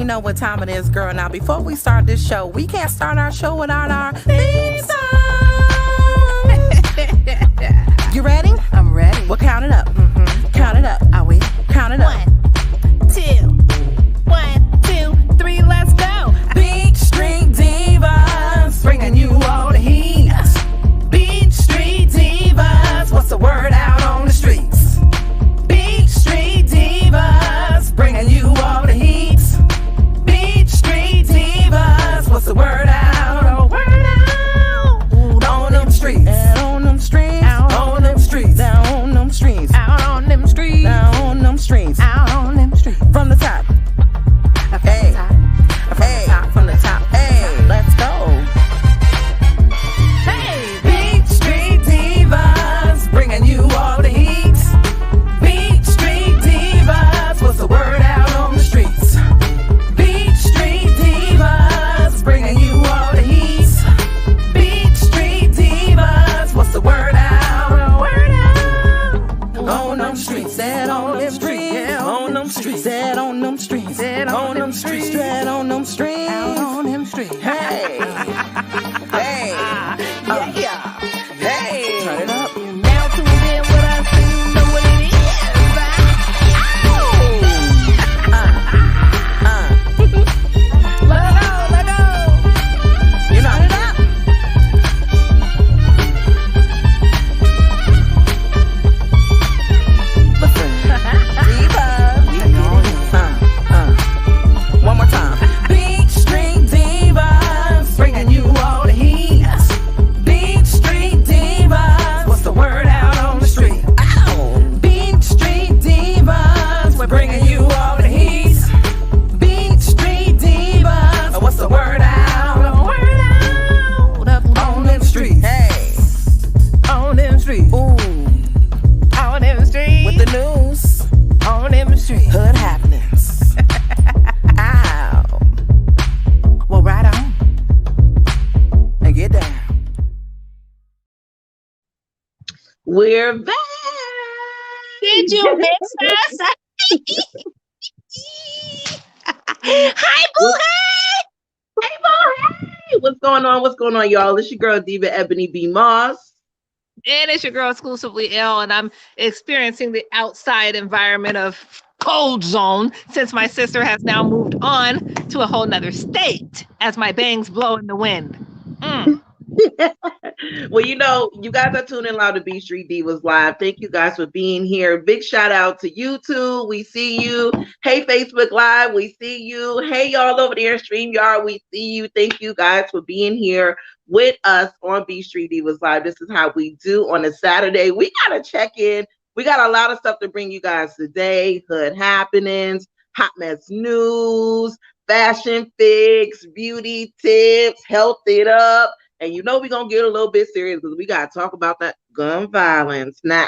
you know what time it is, girl. Now, before we start this show, we can't start our show without our theme song. You ready? I'm ready. Well, count it up. Count it up. Are we? Count it up. 1, 2, 1, 2, 3, let's go. Beat Street Divas, bringing you all the heat. Beat Street Divas, what's the word out on the streets? Beat Street Divas, bringing you all the heat. Beat Street Divas, what's the word out? Oh, word out. On them streets, on them streets, on them streets, down on them streets, Out on them streets. down on them streets, Out on them streets. from the top. Hey, hey, from the top. Hey, let's go. Hey, Beat Street Divas, bringing you all the heat. Beat Street Divas, what's the word out on the streets? Beat Street Divas, bringing you all the heat. Beat Street Divas, what's the word out? Word out. On them streets, dead on them streets, yeah, on them streets, dead on them streets, dead on them streets, dead on them streets, out on them streets. Hey, hey, yeah, hey, turn it up. You're now tuned in with us, and you know what it is. Let go. You know it up. Listen, Divas, one more time. Beat Street Divas, bringing you all the heat. Beat Street Divas, what's the word out on the street? Ow. Beat Street Divas, we're bringing you all the heat. Beat Street Divas, what's the word out? Word out. On them streets. Hey, On them streets. ooh, On them streets. with the news, On them streets. hood happenings. Ow, Well, right on. and get down. We're back. Did you miss us? Hi, boo. Hey, boy, hey. What's going on? What's going on, y'all? It's your girl, Diva Ebony B. Moss. And it's your girl, Exclusively Ill, and I'm experiencing the outside environment of cold zone since my sister has now moved on to a whole nother state as my bangs blow in the wind. Well, you know, you guys are tuning loud to Beat Street Divas Live. Thank you guys for being here. Big shout out to YouTube. We see you. Hey, Facebook Live. We see you. Hey, y'all over there in StreamYard. We see you. Thank you guys for being here with us on Beat Street Divas Live. This is how we do on a Saturday. We got to check in. We got a lot of stuff to bring you guys today. Hood happenings, hot mess news, fashion fix, beauty tips, health it up. And you know we're going to get a little bit serious because we got to talk about that gun violence. Now,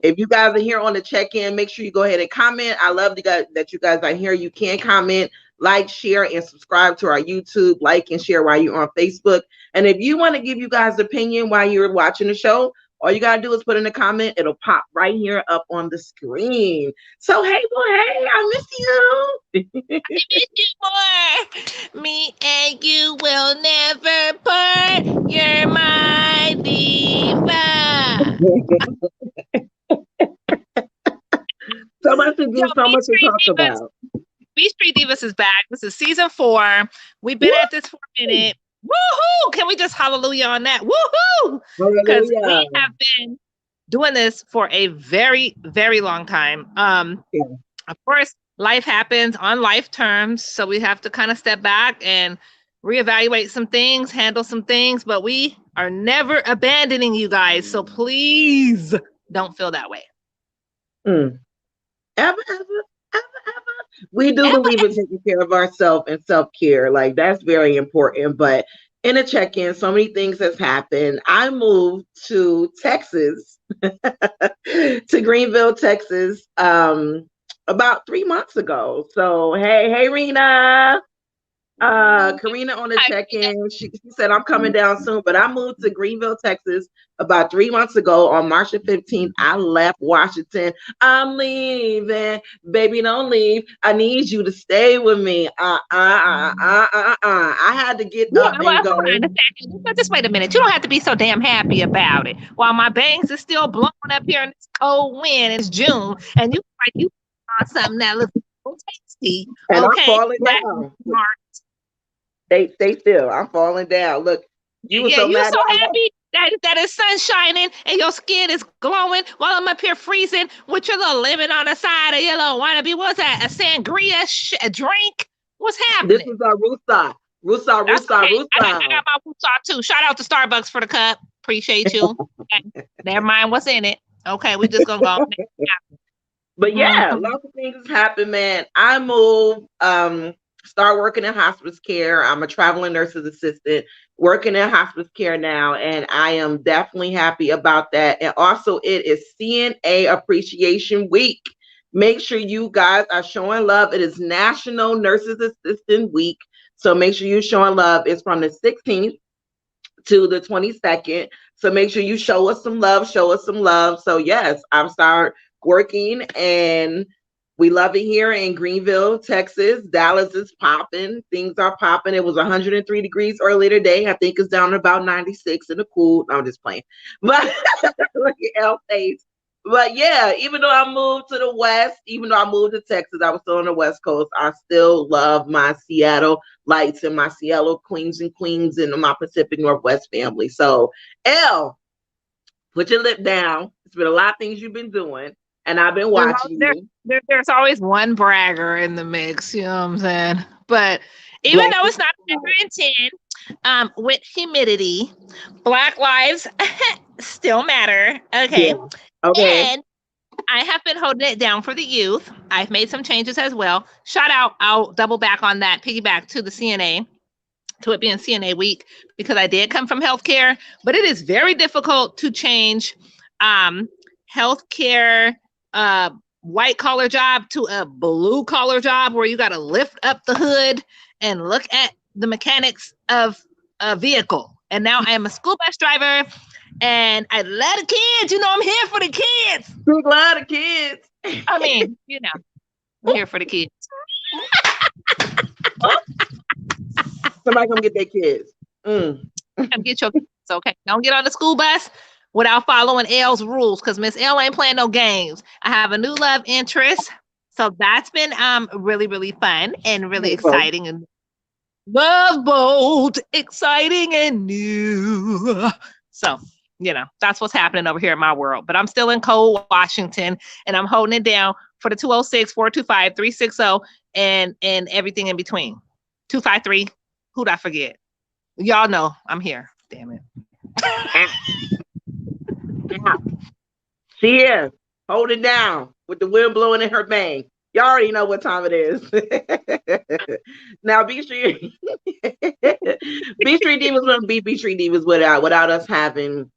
if you guys are here on the check-in, make sure you go ahead and comment. I love that you guys are here. You can comment, like, share, and subscribe to our YouTube. Like and share while you're on Facebook. And if you want to give you guys an opinion while you're watching the show, all you got to do is put in a comment. It'll pop right here up on the screen. So, hey, boy, hey, I miss you. I miss you more. Me and you will never part. You're my diva. So much to do, so much to talk about. Beat Street Divas is back. This is season 4. We've been at this for a minute. Woohoo! Can we just hallelujah on that? Woohoo! Because we have been doing this for a very, very long time. Of course, life happens on life terms, so we have to kind of step back and reevaluate some things, handle some things, but we are never abandoning you guys, so please don't feel that way. Ever. We do believe in taking care of ourselves and self-care. Like, that's very important. But in a check-in, so many things has happened. I moved to Texas, to Greenville, Texas, about 3 months ago. So, hey, Rena. Karina on the check-in. She said I'm coming down soon, but I moved to Greenville, Texas about 3 months ago on March the 15th. I left Washington. I'm leaving. Baby, don't leave. I need you to stay with me. I had to get Yeah, up well, and hold go. on a second. Just wait a minute. You don't have to be so damn happy about it. While my bangs is still blowing up here in this cold wind, it's June, and you like you on something that looks so tasty. And I'm Okay, falling that's down. smart. Stay still. I'm falling down. Look, you were Yeah, so you mad so that I left. happy that it's sun shining and your skin is glowing while I'm up here freezing with your little lemon on the side of your little wannabe. What's that? A sangria a drink? What's This happening? is our Rusa. Rusa, That's Rusa, okay. I Rusa. got my woosah too. Shout out to Starbucks for the cup. Appreciate you. Okay. Never mind what's in it. Okay, we just gonna go. But yeah, Mhm. lots of things has happened, man. I moved, start working in hospice care. I'm a traveling nurse's assistant, working in hospice care now, and I am definitely happy about that. And also, it is CNA Appreciation Week. Make sure you guys are showing love. It is National Nurses Assistant Week. So make sure you're showing love. It's from the 16th to the 22nd. So make sure you show us some love, show us some love. So yes, I've started working and we love it here in Greenville, Texas. Dallas is popping. Things are popping. It was 103 degrees earlier today. I think it's down to about 96 in the cool. No, I'm just playing. But look at L face. But yeah, even though I moved to the West, even though I moved to Texas, I was still on the West Coast. I still love my Seattle lights and my Seattle Queens and Queens and my Pacific Northwest family. So, L, put your lip down. It's been a lot of things you've been doing, and I've been There's, watching there, you. there's always one bragger in the mix, you know what I'm saying? But even Black though it's people. not 110, with humidity, Black lives still matter. Okay. Yeah. Okay. And I have been holding it down for the youth. I've made some changes as well. Shout out, I'll double back on that, piggyback to the CNA, to it being CNA week, because I did come from healthcare, but it is very difficult to change healthcare white collar job to a blue collar job where you got to lift up the hood and look at the mechanics of a vehicle. And now I am a school bus driver and I love the kids. You know, I'm here for the kids. Big lot of kids. I mean, you know, I'm here for the kids. Somebody come get their kids. Come get your kids, okay? Don't get on the school bus without following L's rules, because Miss L ain't playing no games. I have a new love interest, so that's been really, really fun and really exciting and love bold, exciting and new. So, you know, that's what's happening over here in my world. But I'm still in cold Washington and I'm holding it down for the 206-425-360 and everything in between. 253. Who'd I forget? Y'all know I'm here. Damn it. She is holding down with the wind blowing in her bang. Y'all already know what time it is. Now, Beat Street, Beat Street Divas wouldn't be Beat Street Divas without us having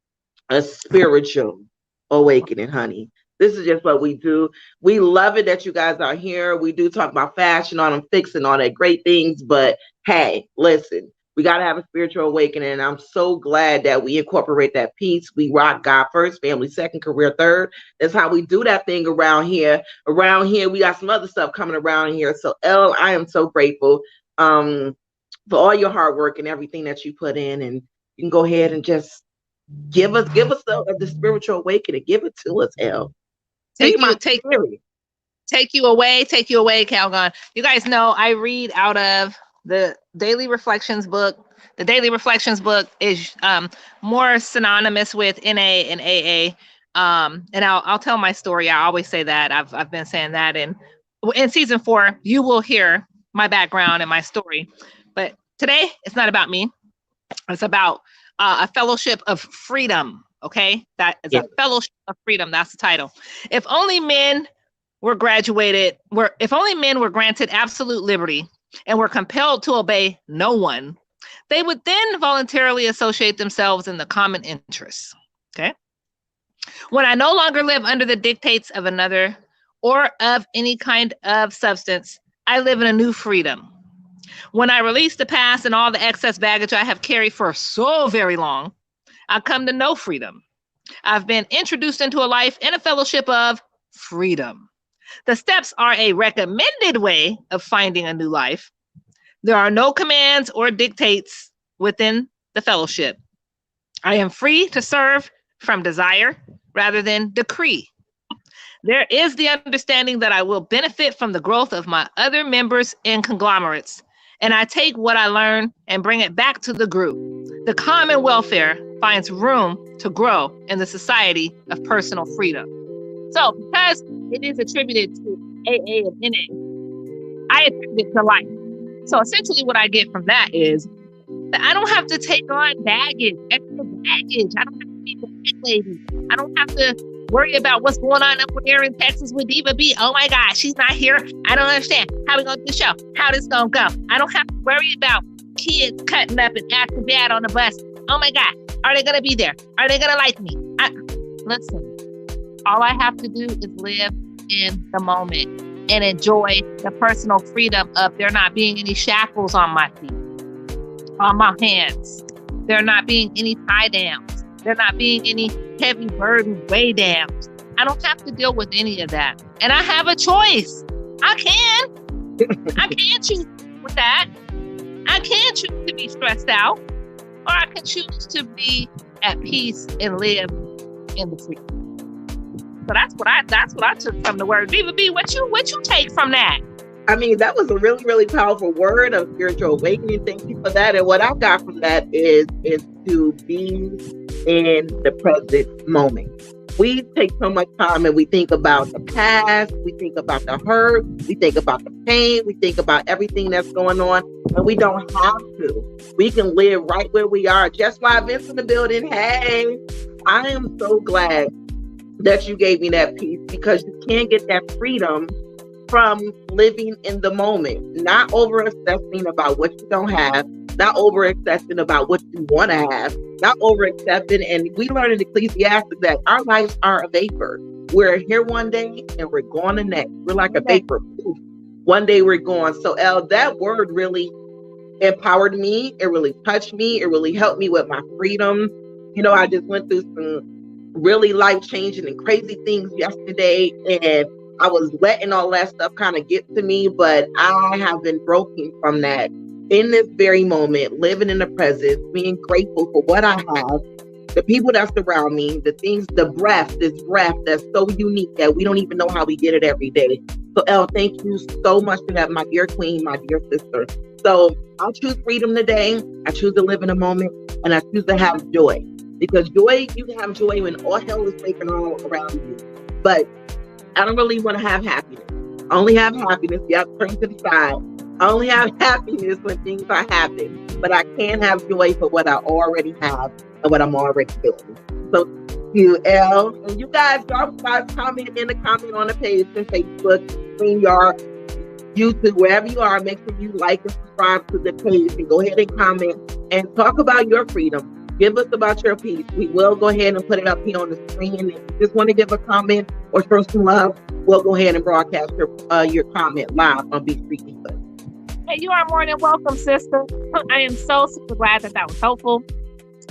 a spiritual awakening, honey. This is just what we do. We love it that you guys are here. We do talk about fashion, on them fixing all that great things, but hey, listen, we got to have a spiritual awakening. And I'm so glad that we incorporate that piece. We rock God first, family second, career third. That's how we do that thing around here. Around here, we got some other stuff coming around here. So, Elle, I am so grateful for all your hard work and everything that you put in. And you can go ahead and just give us the spiritual awakening. Give it to us, Elle. Take you away, Calgon. You guys know I read out of the Daily Reflections book. The Daily Reflections book is more synonymous with NA and AA. And I'll tell my story. I always say that. I've been saying that. And in season 4, you will hear my background and my story. But today, it's not about me. It's about a fellowship of freedom. Okay, that is a fellowship of freedom. That's the title. If only men were granted absolute liberty and were compelled to obey no one, they would then voluntarily associate themselves in the common interests. Okay. When I no longer live under the dictates of another or of any kind of substance, I live in a new freedom. When I release the past and all the excess baggage I have carried for so very long, I come to know freedom. I've been introduced into a life in a fellowship of freedom. The steps are a recommended way of finding a new life. There are no commands or dictates within the fellowship. I am free to serve from desire rather than decree. There is the understanding that I will benefit from the growth of my other members and conglomerates, and I take what I learn and bring it back to the group. The common welfare finds room to grow in the society of personal freedom. So, because it is attributed to AA and NA, I attribute it to life. So essentially what I get from that is that I don't have to take on baggage, extra baggage. I don't have to be the big lady. I don't have to worry about what's going on up there in Texas with Diva B. Oh my God, she's not here. I don't understand. How we gonna do the show? How this gonna go? I don't have to worry about kids cutting up and asking dad on the bus. Oh my God, are they gonna be there? Are they gonna like me? Listen, all I have to do is live in the moment and enjoy the personal freedom of there not being any shackles on my feet, on my hands. There not being any tie downs. There not being any heavy burden weigh downs. I don't have to deal with any of that. And I have a choice. I can choose with that. I can choose to be stressed out, or I can choose to be at peace and live in the freedom. So that's what I took from the word. Diva B, what you take from that? I mean, that was a really, really powerful word of spiritual awakening. Thank you for that. And what I got from that is to be in the present moment. We take so much time and we think about the past, we think about the hurt, we think about the pain, we think about everything that's going on, and we don't have to. We can live right where we are. Just why Vince in the building. Hey, I am so glad that you gave me that peace, because you can't get that freedom from living in the moment, not over obsessing about what you don't have, not over obsessing about what you want to have, not over accepting. And we learn in Ecclesiastes that our lives are a vapor. We're here one day and we're gone the next. We're like a vapor. One day we're gone. So Elle, that word really empowered me. It really touched me. It really helped me with my freedom. You know, I just went through some really life-changing and crazy things yesterday, and I was letting all that stuff kind of get to me, but I have been broken from that in this very moment, living in the present, being grateful for what I have, the people that surround me, the things, this breath that's so unique that we don't even know how we get it every day. So Elle, thank you so much for that, my dear queen, my dear sister. So I choose freedom today. I choose to live in a moment, and I choose to have joy. Because joy, you can have joy when all hell is breaking all around you. But I don't really want to have happiness. I only have happiness. Yep, turn to the side. I only have happiness when things are happening. But I can have joy for what I already have and what I'm already doing. So you, Elle, and you guys, comment in the comment on the page on Facebook, StreamYard, YouTube, wherever you are. Make sure you like and subscribe to the page and go ahead and comment and talk about your freedom. Give us about your piece. We will go ahead and put it up here on the screen. If you just want to give a comment or show some love, we'll go ahead and broadcast your comment live on Beat Street Divas. Hey, you are more than welcome, sister. I am so super glad that was helpful.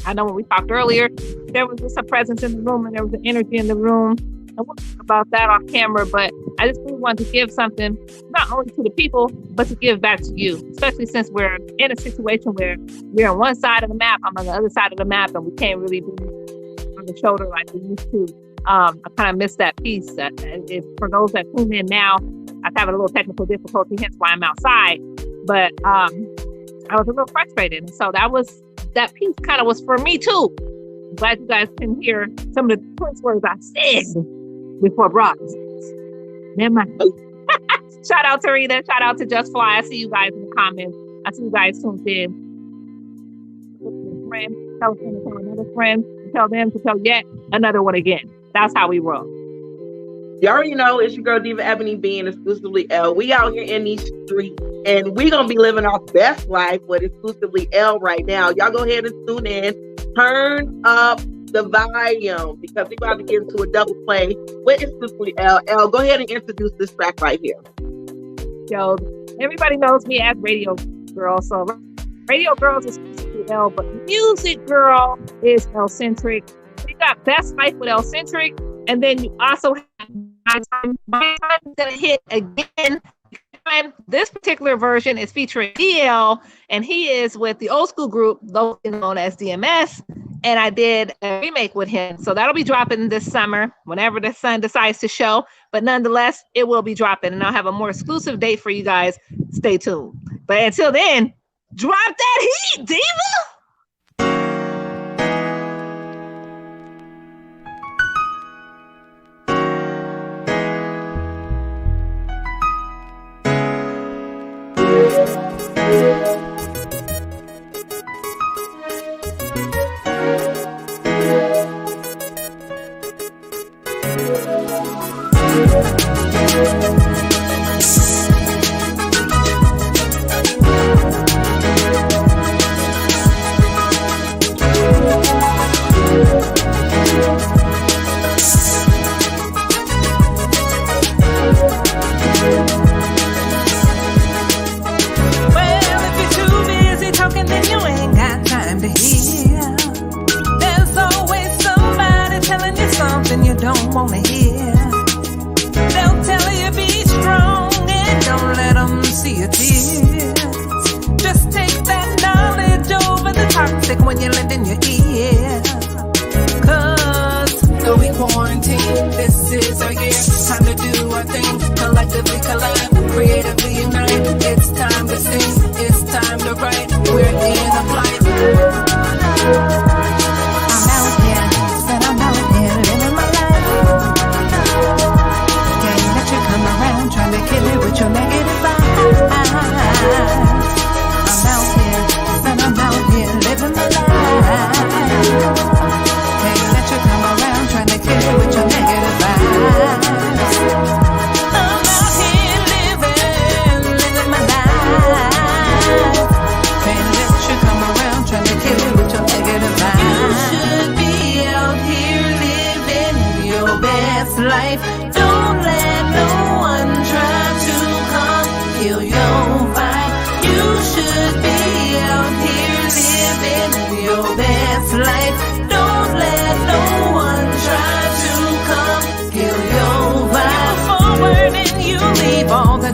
I know when we talked earlier, there was just a presence in the room and there was an energy in the room. And we'll talk about that off camera, but I just really wanted to give something, not only to the people, but to give back to you, especially since we're in a situation where we're on one side of the map, I'm on the other side of the map, and we can't really be on the shoulder like we used to. I kind of missed that piece. For those that tune in now, I'm having a little technical difficulty, hence why I'm outside. But I was a little frustrated. And so that piece kind of was for me too. I'm glad you guys can hear some of the choice words I said before broadcast. Never mind. Shout out to Rita. Shout out to Just Fly. I see you guys in the comments. I see you guys tuned in. Friend, tell another friend, tell them to tell yet another one again. That's how we roll. You already know it's your girl Diva Ebony being exclusively Elle. We out here in these streets, and we gonna be living our best life with exclusively Elle right now. Y'all go ahead and tune in. Turn up the volume, because we're about to get into a double play with exclusively Elle. Elle, go ahead and introduce this track right here. Yo, everybody knows me as Radio girl. So Radio Girls is supposed L, but Music Girl is L-centric. You got Best Life with L-centric, and then you also have My Time. My Time is gonna hit again. This particular version is featuring DL, and he is with the old school group, known as DMS. And I did a remake with him. So that'll be dropping this summer, whenever the sun decides to show. But nonetheless, it will be dropping. And I'll have a more exclusive date for you guys. Stay tuned. But until then, drop that heat, Diva!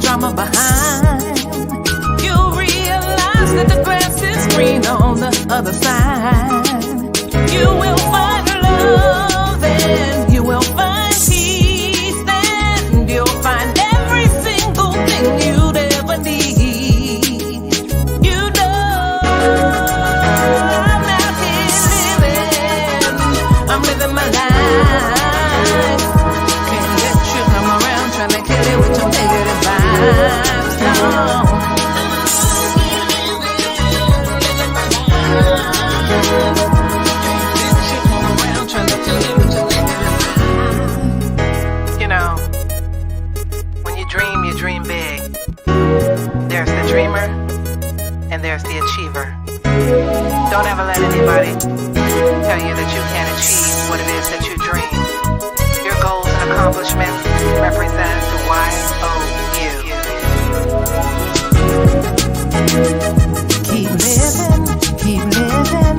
Drama behind, you'll realize that the grass is green on the other side. You will find love and you will find peace, and you'll find every single thing you'd ever need. You know, I'm out here living, I'm living my life. Can't let you come around trying to kill it with your negative vibes. You know, when you dream big. There's the dreamer and there's the achiever. Don't ever let anybody tell you that you can't achieve what it is that you dream. Your goals and accomplishments represent the Y-O-U. Keep living, keep living.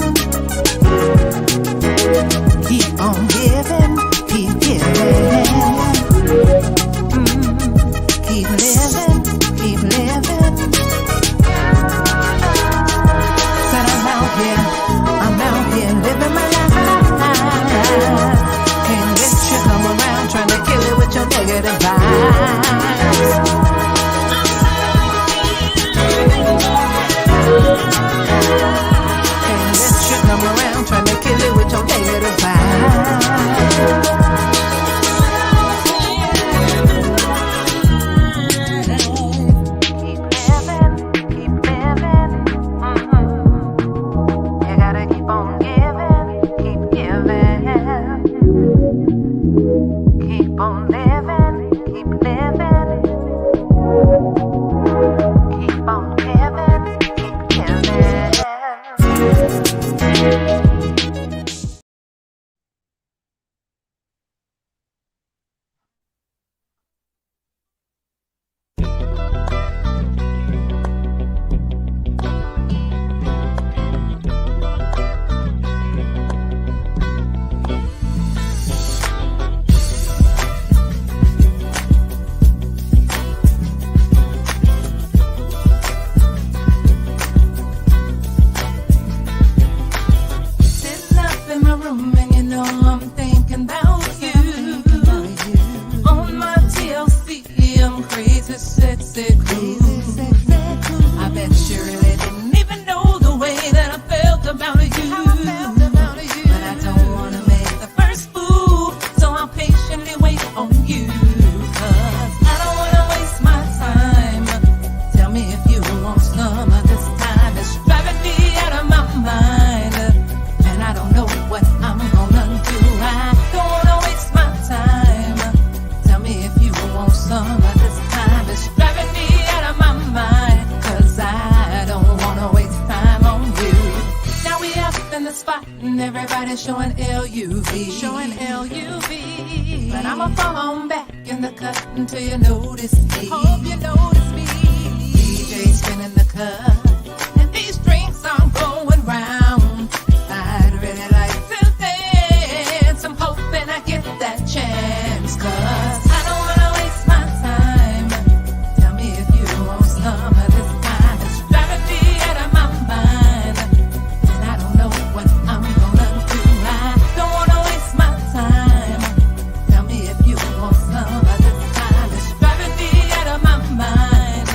Keep on giving, keep giving. Keep living, keep living. Said I'm out here living my life. Can't let you come around trying to kill it with your negative vibes. spot and everybody's showing LUV. Showing LUV. But I'ma fall on back in the cut until you notice me. Hope you notice me. DJ spinning the cut and these drinks are going round. I'd really like to dance. I'm hoping I get that chance, 'cause I don't wanna waste my time. Tell me if you want some of this kind. It's driving me out of my mind, and I don't know what I'm gonna do. I don't wanna waste my time. Tell me if you want some of this kind. It's driving me out of my mind.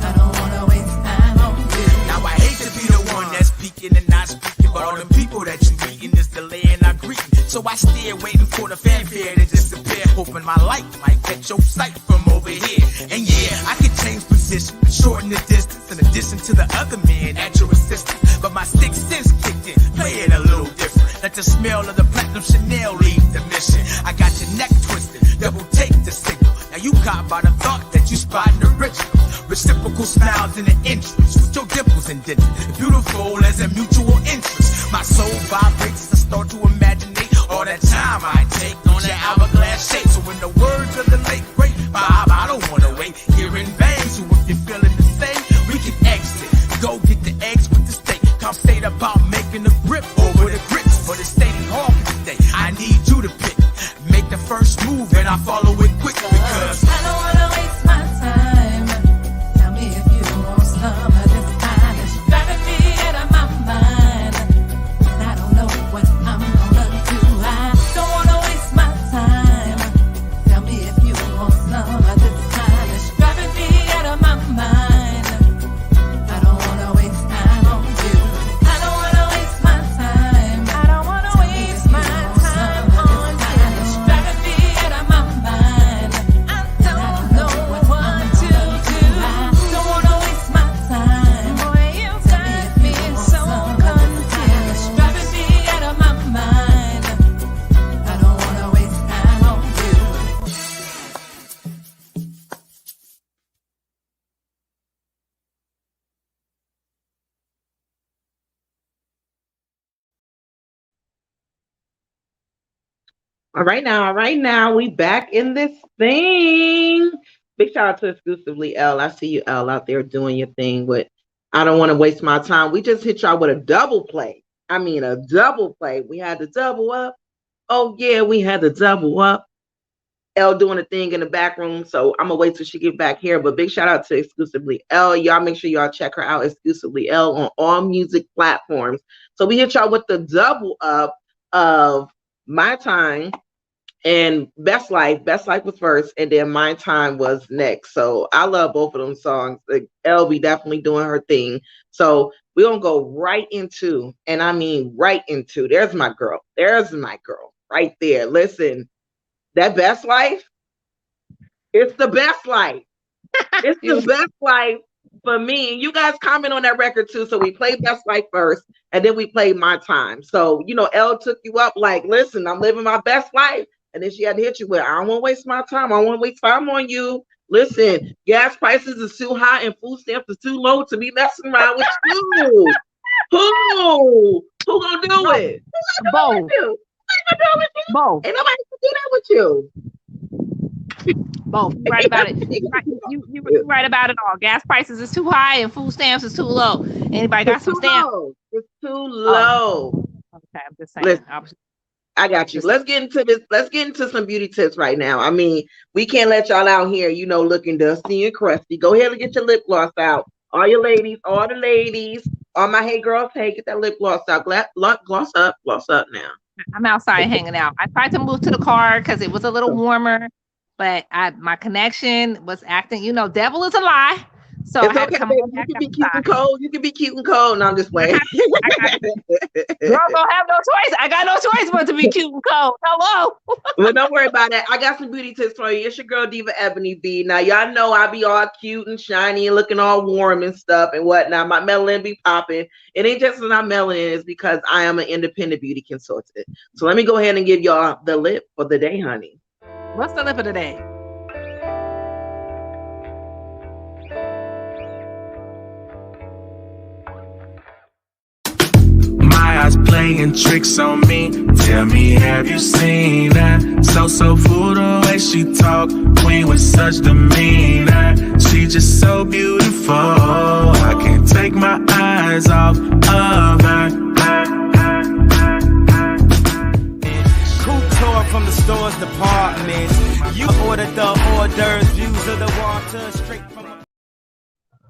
I don't wanna waste time on you. Now I hate to be the one that's speaking and not speaking, but all the people that you meeting is delaying our greeting. So I stare waiting for the fanfare to disappear, hoping my light might catch your sight from over here. And yeah, I can change position, shorten the distance, in addition to the other men at your assistance. But my sixth sense kicked in, play it a little different. Let the smell of the platinum Chanel lead the mission. I got your neck twisted, double take the signal. Now you caught by the thought that you spotting the original. Reciprocal smiles in the entrance, with your dimples indented, beautiful as a mutual interest. My soul vibrates as I start to imaginate all that time I take on that hourglass shape. So in the words of the late great Bob, I don't wanna wait here in vain. So if you're feeling the same, we can exit. Go get the eggs with the steak. Conversate about making the grip over the grits. For the steady hawk today, I need you to pick. Make the first move and I follow it quick, because I don't wanna waste my time. Tell me if you want some of this kind. It's driving me out of my mind, and I don't know what I'm gonna do. I don't wanna waste my time. Tell me if you want some of this kind. It's driving me out of my mind. I don't wanna waste time on you. I don't wanna waste my time. I don't wanna waste my time on you. It's driving me out of my mind. I don't know what to do. I don't wanna waste my time. Boy, you got me so confused. It's driving me out of my mind. I don't wanna waste time on you. All right now, we back in this thing. Big shout out to exclusively L. I see you, L, out there doing your thing with I don't want to waste my time. We just hit y'all with a double play. I mean, a double play. We had the double up. Oh, yeah, we had the double up. L doing a thing in the back room. So I'm going to wait till she get back here. But big shout out to exclusively L. Y'all make sure y'all check her out, exclusively L, on all music platforms. So we hit y'all with the double up of My Time and Best Life. Best Life was first, and then My Time was next. So I love both of them songs. Like, LB definitely doing her thing. So we're going to go right into, and I mean right into, there's my girl. There's my girl right there. Listen, that Best Life, it's the best life. It's the best life for me. And you guys comment on that record too. So we played Best Life first, and then we played My Time. So, you know, Elle took you up like, listen, I'm living my best life. And then she had to hit you with, I don't want to waste my time. I don't want to waste time on you. Listen, gas prices is too high and food stamps is too low to be messing around with you. Who gonna do it? Who gonna do it with you? Both. Ain't nobody gonna do that with you. Both. You right about it. You right about it all. Gas prices is too high and food stamps is too low. Anybody got some stamps? It's too low. Okay, I'm just saying. Listen, I got you. Let's get into this. Let's get into some beauty tips right now. I mean, we can't let y'all out here, you know, looking dusty and crusty. Go ahead and get your lip gloss out. All your ladies, all the ladies, all my hey girls, hey, get that lip gloss out. Gloss up now. I'm outside hanging out. I tried to move to the car because it was a little warmer, but my connection was acting, you know, devil is a lie. So it's I had okay, to come baby. back You can be cute and cold. You can be cute and cold. No, I'm just playing. Girls don't have no choice. I got no choice but to be cute and cold. Hello. Well, don't worry about that. I got some beauty tips for you. It's your girl Diva Ebony B. Now y'all know I be all cute and shiny and looking all warm and stuff and whatnot. My melanin be popping. It ain't just because I'm melanin, it's because I am an independent beauty consultant. So let me go ahead and give y'all the lip for the day, honey. What's the lip of the day? My eyes play playing tricks on me. Tell me, have you seen that? So fool the way she talk, queen with such demeanor. She just so beautiful, I can't take my eyes off of her. Couture from the store's department. You ordered the hors d'oeuvres, views of the water, straight from the...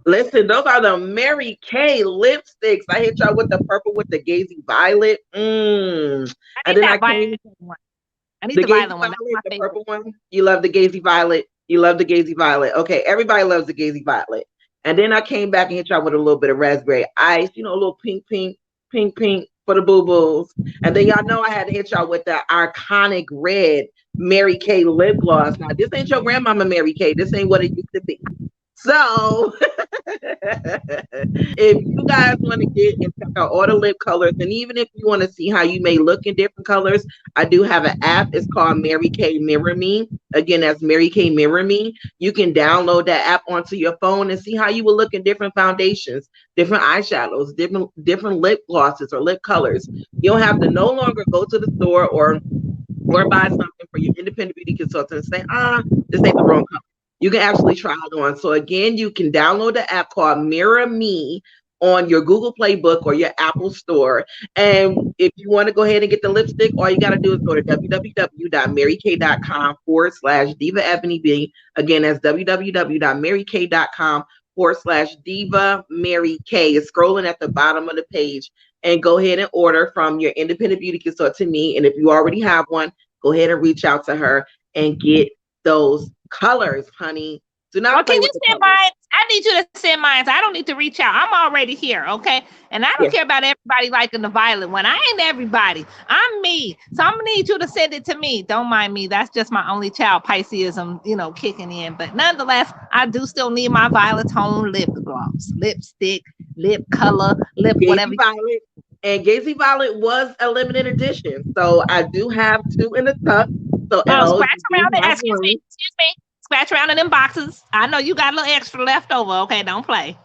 Listen, those are the Mary Kay lipsticks. I hit y'all with the purple with the gazy violet. I And need then that I came violet one. I need the the gazy violet one. That's violet, my the favorite. purple one. You love the gazy violet. You love the gazy violet. Okay, everybody loves the gazy violet. And then I came back and hit y'all with a little bit of raspberry ice. You know, a little pink for the boo-boos. And then y'all know I had to hit y'all with the iconic red Mary Kay lip gloss. Now, this ain't your grandmama Mary Kay. This ain't what it used to be. So if you guys want to get and check out all the lip colors, and even if you want to see how you may look in different colors, I do have an app. It's called Mary Kay Mirror Me. Again, that's Mary Kay Mirror Me. You can download that app onto your phone and see how you will look in different foundations, different eyeshadows, different lip glosses or lip colors. You don't have to no longer go to the store or buy something for your independent beauty consultant and say, this ain't the wrong color. You can actually try it on. So again, you can download the app called Mirror Me on your Google Play Book or your Apple Store. And if you want to go ahead and get the lipstick, all you got to do is go to www.marykay.com/Diva Ebony B. Again, that's www.marykay.com/Diva Mary Kay. It's scrolling at the bottom of the page. And go ahead and order from your independent beauty consultant, me. And if you already have one, go ahead and reach out to her and get those colors, honey. Do not can you send mine? I need you to send mine. I don't need to reach out. I'm already here, okay? And I don't care about everybody liking the violet one. I ain't everybody. I'm me. So I'm gonna need you to send it to me. Don't mind me. That's just my only child Pisceism, kicking in. But nonetheless, I do still need my violet tone lip gloss, lipstick, lip color, lip Gazy whatever. Violet. And Gazy Violet was a limited edition. So I do have two in the tuck. So scratch around it. Excuse me. Scratch around in them boxes. I know you got a little extra left over. Okay, don't play.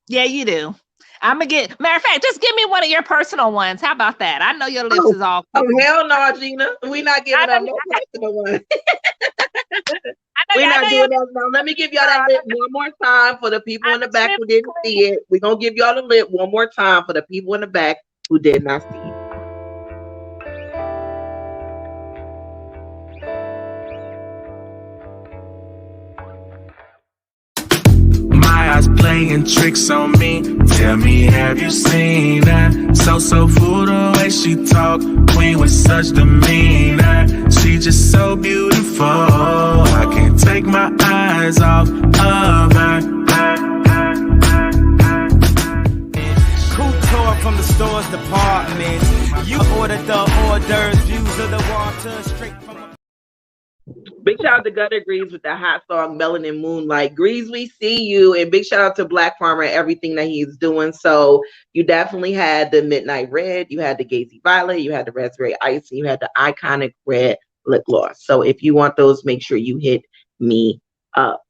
Yeah, you do. I'm gonna get. Matter of fact, just give me one of your personal ones. How about that? I know your lips is all. Oh hell no, Gina. We not giving up no personal one. We're not doing that. Now let me give y'all that lip one more time for the people in the back who didn't see it. We're gonna give y'all the lip one more time for the people in the back who did not see it. Playing tricks on me. Tell me, have you seen that? So fool the way she talk, queen with such demeanor. She just so beautiful, I can't take my eyes off of her. Couture from the store's department. You ordered the hors d'oeuvres, views of the water, straight from the... Big shout out to Gutter Greaves with the hot song Melanin Moonlight. Greaves, we see you. And big shout out to Black Farmer and everything that he's doing. So you definitely had the Midnight Red, you had the Gazy Violet, you had the Raspberry Ice, and you had the iconic red lip gloss. So if you want those, make sure you hit me up.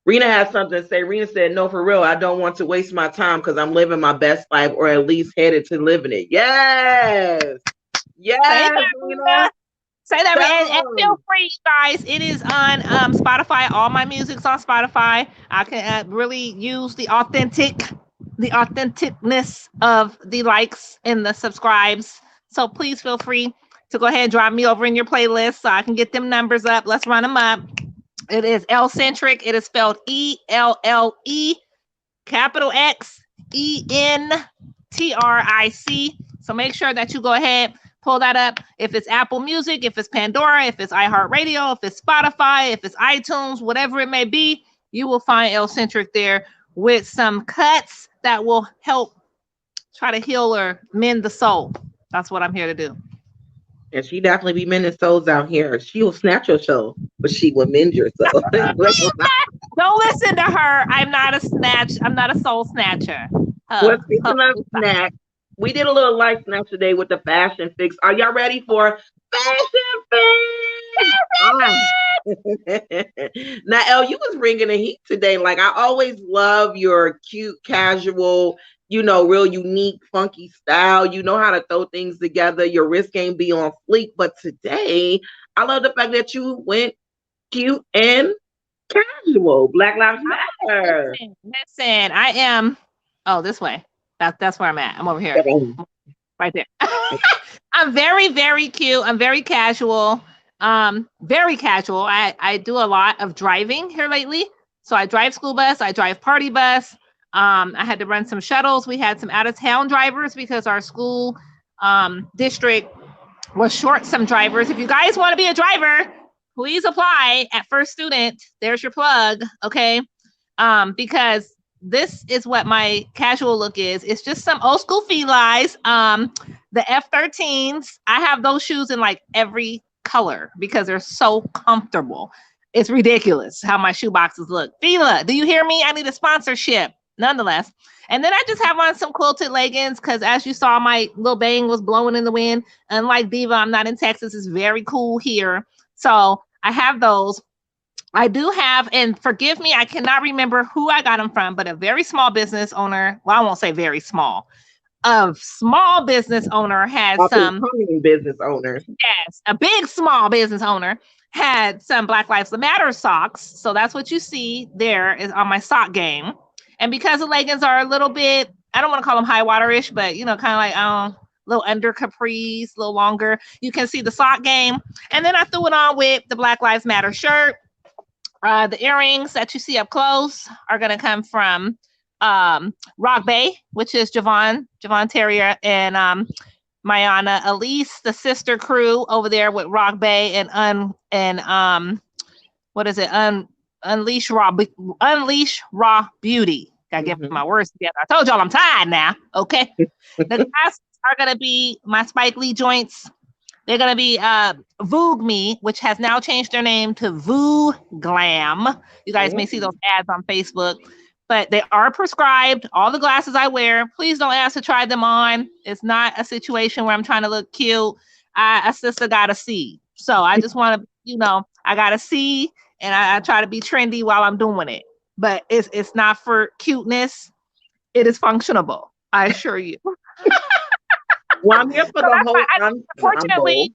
Rena has something to say. Rena said, no, for real, I don't want to waste my time because I'm living my best life, or at least headed to living it. Yes. Yes, Rena. Say that, and feel free, guys. It is on Spotify. All my music's on Spotify. I can really use the authenticness of the likes and the subscribes. So please feel free to go ahead and drop me over in your playlist so I can get them numbers up. Let's run them up. It is L-centric. It is spelled E-L-L-E, capital X, E-N-T-R-I-C. So make sure that you go ahead, pull that up. If it's Apple Music, if it's Pandora, if it's iHeartRadio, if it's Spotify, if it's iTunes, whatever it may be, you will find L-centric there with some cuts that will help try to heal or mend the soul. That's what I'm here to do. And she definitely be mending souls out here. She will snatch your soul, but she will mend your soul. Don't listen to her. I'm not a soul snatcher. Well, speaking of snacks, we did a little light snatch today with the fashion fix. Are y'all ready for fashion fix? Now, Elle, you was bringing the heat today. Like, I always love your cute, casual, you know, real unique, funky style. You know how to throw things together. Your wrist game be on fleek. But today, I love the fact that you went cute and casual. Black Lives Matter. Listen, I am. Oh, this way. That's where I'm at. I'm over here, right there. I'm very, very cute. I'm very casual. Very casual. I do a lot of driving here lately. So I drive school bus. I drive party bus. I had to run some shuttles. We had some out of town drivers because our school district was short some drivers. If you guys want to be a driver, please apply at First Student. There's your plug, okay? Because this is what my casual look is. It's just some old school felines. The F13s, I have those shoes in like every color because they're so comfortable. It's ridiculous how my shoe boxes look. Fila, do you hear me? I need a sponsorship. Nonetheless. And then I just have on some quilted leggings because as you saw, my little bang was blowing in the wind. Unlike Diva, I'm not in Texas. It's very cool here. So I have those. I do have, and forgive me, I cannot remember who I got them from, but a very small business owner. Well, I won't say very small. A small business owner had some business owners. Yes, a big small business owner had some Black Lives Matter socks. So that's what you see there is on my sock game. And because the leggings are a little bit, I don't want to call them high water-ish, but you know, kind of like a little under capris, a little longer. You can see the sock game. And then I threw it on with the Black Lives Matter shirt. The earrings that you see up close are going to come from Rock Bay, which is Javon Terrier and Mayana Elise, the sister crew over there with Rock Bay and what is it? Unleash Raw Beauty. Gotta get my words together. I told y'all I'm tired now. Okay. The glasses are gonna be my Spike Lee joints. They're gonna be Vogue Me, which has now changed their name to Voo Glam. You guys may see those ads on Facebook, but they are prescribed. All the glasses I wear, please don't ask to try them on. It's not a situation where I'm trying to look cute. A sister gotta see. So I just want to, you know, I gotta see. And I try to be trendy while I'm doing it. But it's not for cuteness. It is functionable. I assure you. Well, I'm here for the whole. Unfortunately,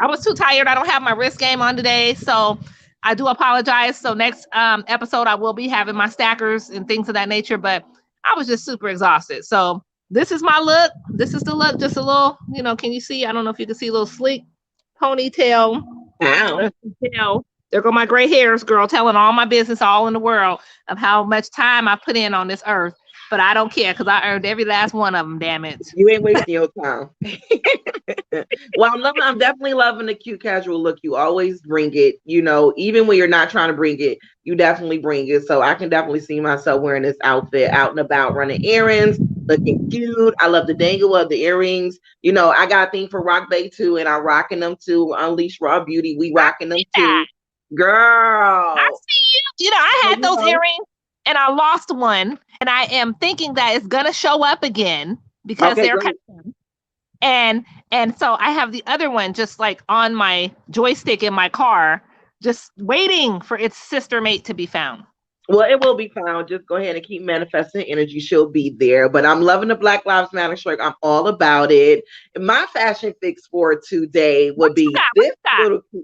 I was too tired. I don't have my wrist game on today. So I do apologize. So next episode, I will be having my stackers and things of that nature. But I was just super exhausted. So this is my look. This is the look. Just a little, you know, can you see? I don't know if you can see a little sleek ponytail. Ow. There go my gray hairs, girl, telling all my business all in the world of how much time I put in on this earth. But I don't care because I earned every last one of them, damn it. You ain't wasting your time. Well, I'm definitely loving the cute casual look. You always bring it, you know, even when you're not trying to bring it, you definitely bring it. So I can definitely see myself wearing this outfit out and about, running errands, looking cute. I love the dangle of the earrings. You know, I got a thing for Rock Bay too, and I'm rocking them too. Unleash Raw Beauty, we rocking them too. Girl, I see you. You know, I had those earrings and I lost one, and I am thinking that it's gonna show up again because they're custom. And so I have the other one just like on my joystick in my car, just waiting for its sister mate to be found. Well, it will be found. Just go ahead and keep manifesting energy. She'll be there. But I'm loving the Black Lives Matter shirt. I'm all about it. My fashion fix for today would be this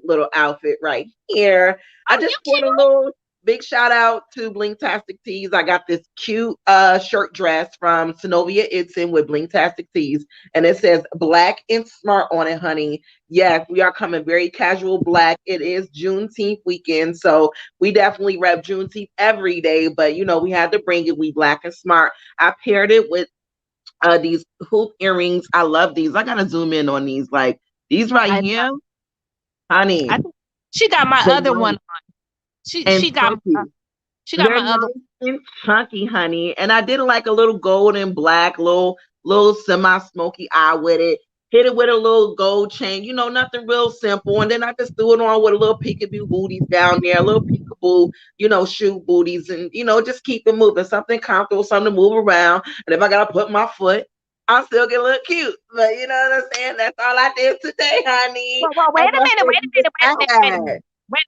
little outfit right here. I just put a little big shout out to Blinktastic Tees. I got this cute shirt dress from Synovia Itson with Blinktastic Tees, and it says Black and Smart on it, honey. Yes, we are coming very casual black. It is Juneteenth weekend, so we definitely rep Juneteenth every day, but you know, we had to bring it. We Black and Smart. I paired it with these hoop earrings. I love these. I gotta zoom in on these, like these right here, honey. She got my other one on. She got my other and chunky, honey. And I did like a little gold and black, little semi-smoky eye with it. Hit it with a little gold chain, you know, nothing real simple. And then I just threw it on with a little peekaboo booties down there, a little peekaboo, you know, shoe booties, and you know, just keep it moving, something comfortable, something to move around. And if I gotta put my foot, I'll still get a little cute. But you know what I'm saying? That's all I did today, honey. Well, wait a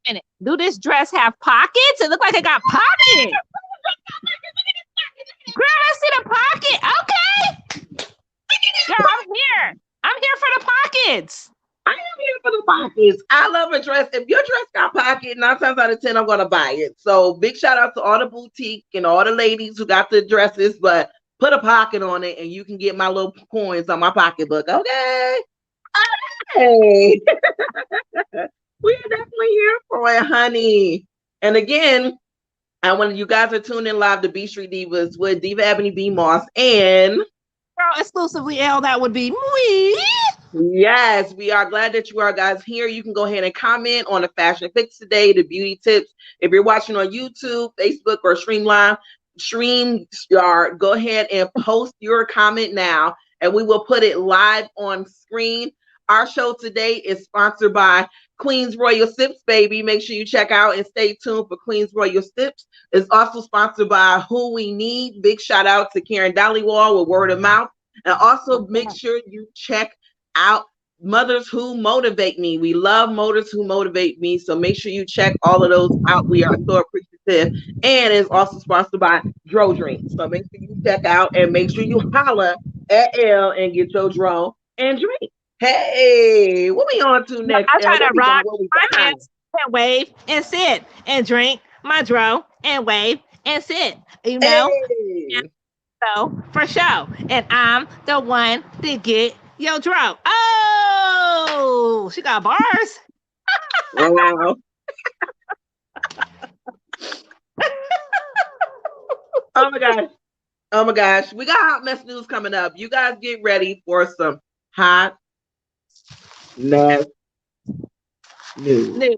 minute. Do this dress have pockets? It look like it got pockets. Girl, that's see the pocket. Okay. Girl, I'm here. I'm here for the pockets. I am here for the pockets. I love a dress. If your dress got pocket, 9 times out of 10, I'm gonna buy it. So big shout out to all the boutique and all the ladies who got the dresses, but put a pocket on it and you can get my little coins on my pocketbook. Okay. Hey. We are definitely here for it, honey. And again, I want you guys are tuning in live to Beat Street Divas with Diva Ebony B. Moss and Girl, exclusively L, that would be me. yes, we are glad that you are guys here. You can go ahead and comment on the fashion picks today, the beauty tips. If you're watching on YouTube, Facebook, or StreamYard, go ahead and post your comment now, and we will put it live on screen. Our show today is sponsored by Queen's Royal Sips, baby. Make sure you check out and stay tuned for Queen's Royal Sips. It's also sponsored by Who We Need. Big shout out to Karen Dollywall with Word of Mouth. And also make sure you check out Mothers Who Motivate Me. We love Mothers Who Motivate Me. So make sure you check all of those out. We are so appreciative. And it's also sponsored by Dro Drink. So make sure you check out and make sure you holla at L and get your Dro and drink. Hey, what we on to next? I try to rock my hands and wave and sit and drink my Dro and wave and sit. You know? Hey. So for sure. And I'm the one to get your Dro. Oh, she got bars. Wow. Oh my gosh. Oh my gosh. We got hot mess news coming up. You guys get ready for some hot mess news.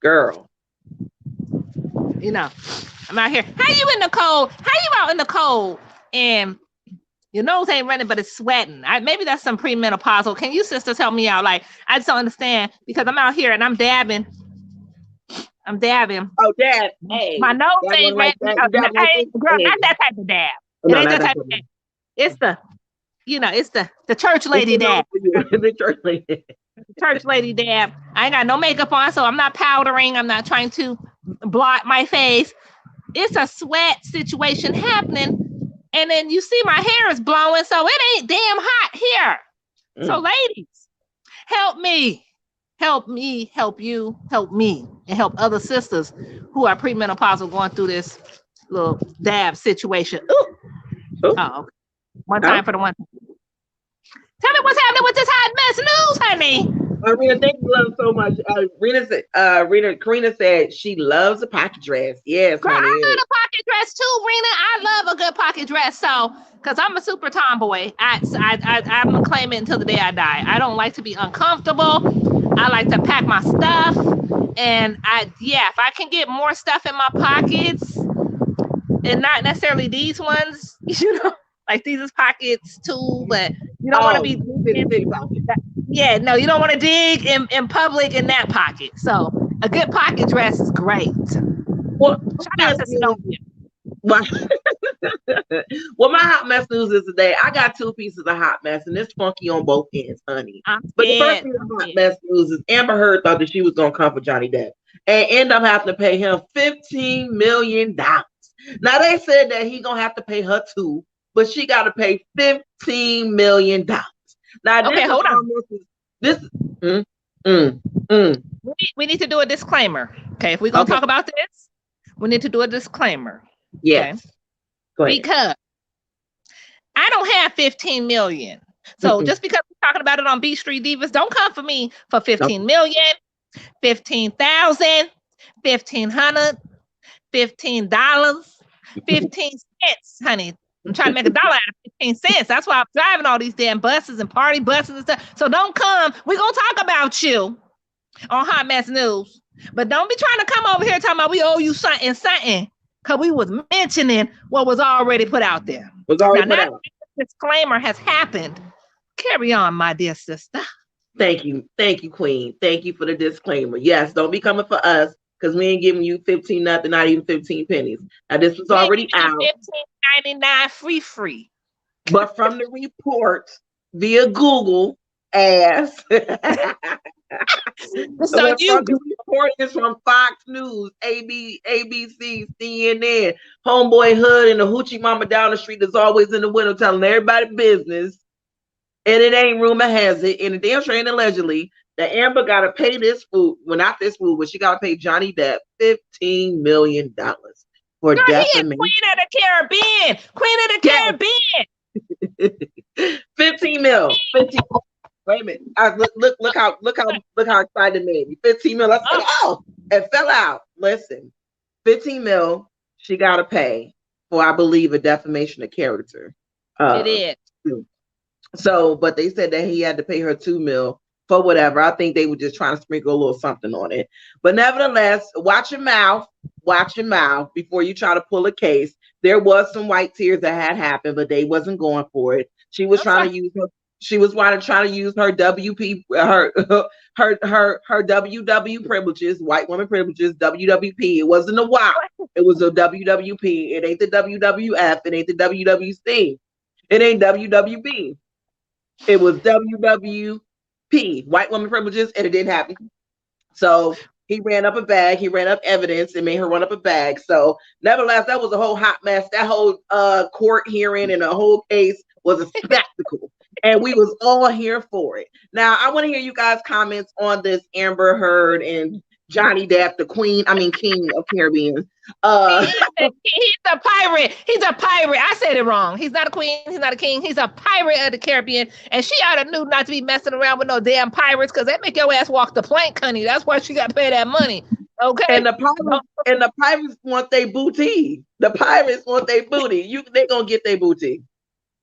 Girl. You know, I'm out here. How you in the cold? How you out in the cold? And your nose ain't running, but it's sweating. Maybe that's some premenopausal. Can you sisters help me out? Like, I just don't understand because I'm out here and I'm dabbing. I'm dabbing. Oh, dab. Hey. My nose ain't like running. Girl, not that type of dab. It ain't that type of dab. It's the, you know, it's the church lady dab. The church lady. Church lady dab. I ain't got no makeup on, so I'm not powdering. I'm not trying to blot my face. It's a sweat situation happening. And then you see my hair is blowing, so it ain't damn hot here. So ladies, help me. Help me, help you, help me, and help other sisters who are premenopausal going through this little dab situation. Ooh. Oh, okay. One time for the one. Tell me what's happening with this hot mess news, honey. Rena, thank you, love, so much. Karina said she loves a pocket dress. Yes, girl, honey. I love a pocket dress too, Rena. I love a good pocket dress. So, because I'm a super tomboy, I'm gonna claim it until the day I die. I don't like to be uncomfortable. I like to pack my stuff, and if I can get more stuff in my pockets, and not necessarily these ones, you know, like these is pockets too, but you don't want to be. Yeah, no, you don't want to dig in public in that pocket. So a good pocket dress is great. Well, shout out to Snowden. Well, my hot mess news is today. I got 2 pieces of hot mess, and it's funky on both ends, honey. But the first piece of hot mess news is Amber Heard thought that she was gonna come for Johnny Depp and end up having to pay him $15 million. Now they said that he gonna have to pay her too, but she got to pay $15 million. Now, okay, hold on. We need to do a disclaimer. Okay, if we're gonna talk about this, we need to do a disclaimer. Yes. Okay? Because I don't have 15 million. So just because we're talking about it on Beat Street Divas, don't come for me for 15 million, 15,000, 1,500, $15, 15 cents, honey. I'm trying to make $1 out of 15 cents. That's why I'm driving all these damn buses and party buses and stuff. So don't come. We're going to talk about you on Hot Mess News. But don't be trying to come over here talking about we owe you something, because we was mentioning what was already put out there. Now that disclaimer has happened, carry on, my dear sister. Thank you, Queen. Thank you for the disclaimer. Yes, don't be coming for us, because we ain't giving you 15 nothing, not even 15 pennies. Now this was already out. $15.99 free. But from the report via Google, ass. So you reporters from Fox News, ABC, CNN, Homeboy Hood, and the hoochie mama down the street that's always in the window telling everybody business. And it ain't rumor has it, and the damn sure ain't allegedly, that Amber got to pay this fool, well, not this fool, but she got to pay Johnny Depp $15 million for defamation. Queen of the Caribbean. Queen of the Caribbean. 15 mil. 15. Wait a minute. Look how excited it made me. 15 mil. I said, oh, it fell out. Listen, 15 mil she got to pay for, I believe, a defamation of character. It is. So, but they said that he had to pay her 2 mil for whatever. I think they were just trying to sprinkle a little something on it. But nevertheless, watch your mouth before you try to pull a case. There was some white tears that had happened, but they wasn't going for it. She was trying to use her. She was trying to use her WP, her WW privileges, white woman privileges, WWP. It wasn't a WAP. It was a WWP. It ain't the WWF. It ain't the WWC. It ain't WWB. It was WWP, white woman privileges, and it didn't happen. So he ran up a bag. He ran up evidence and made her run up a bag. So nevertheless, that was a whole hot mess. That whole court hearing and the whole case was a spectacle. And we was all here for it. Now, I want to hear you guys' comments on this Amber Heard and Johnny Depp, king of Caribbean. He's a pirate. He's a pirate. I said it wrong. He's not a queen. He's not a king. He's a pirate of the Caribbean. And she ought to knew not to be messing around with no damn pirates, because they make your ass walk the plank, honey. That's why she got to pay that money. Okay. And the pirates want their booty. The pirates want their booty. They gonna get their booty.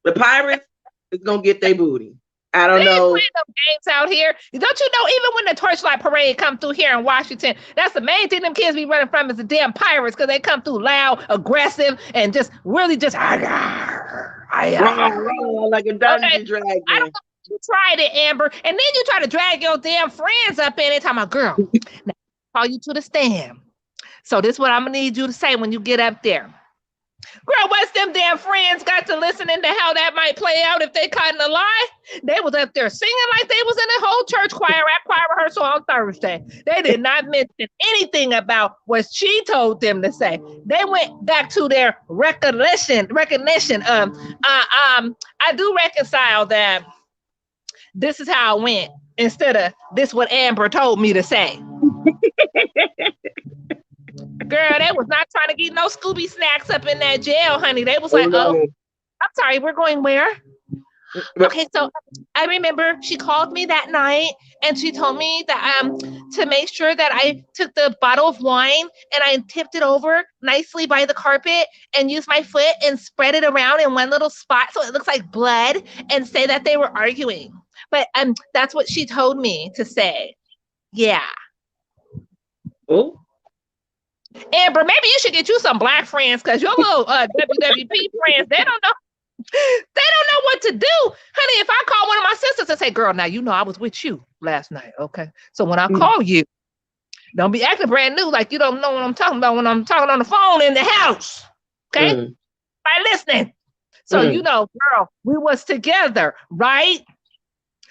The pirates is gonna get their booty. I don't know. Playing no games out here. Don't you know, even when the Torchlight Parade come through here in Washington, that's the main thing them kids be running from is the damn pirates, because they come through loud, aggressive, and just really just like a dungeon dragon. I don't know if you tried it, Amber, and then you try to drag your damn friends up in it. Talking about, girl, now I call you to the stand. So this is what I'm gonna need you to say when you get up there. Girl, what's them damn friends got to listening to how that might play out if they caught in a lie? They was up there singing like they was in a whole church choir rehearsal on Thursday. They did not mention anything about what she told them to say. They went back to their recognition. I do reconcile that this is how it went instead of this what Amber told me to say. Girl, they was not trying to get no Scooby snacks up in that jail, honey. They was like, oh, I'm sorry, we're going where? Okay, so I remember she called me that night and she told me that to make sure that I took the bottle of wine and I tipped it over nicely by the carpet and used my foot and spread it around in one little spot so it looks like blood, and say that they were arguing. But that's what she told me to say. Yeah. Oh. Amber, maybe you should get you some black friends, because your little WWP friends, they don't know what to do. Honey, if I call one of my sisters and say, girl, now you know I was with you last night, okay? So when I call you, don't be acting brand new like you don't know what I'm talking about when I'm talking on the phone in the house, okay? By listening. So you know, girl, we was together, right?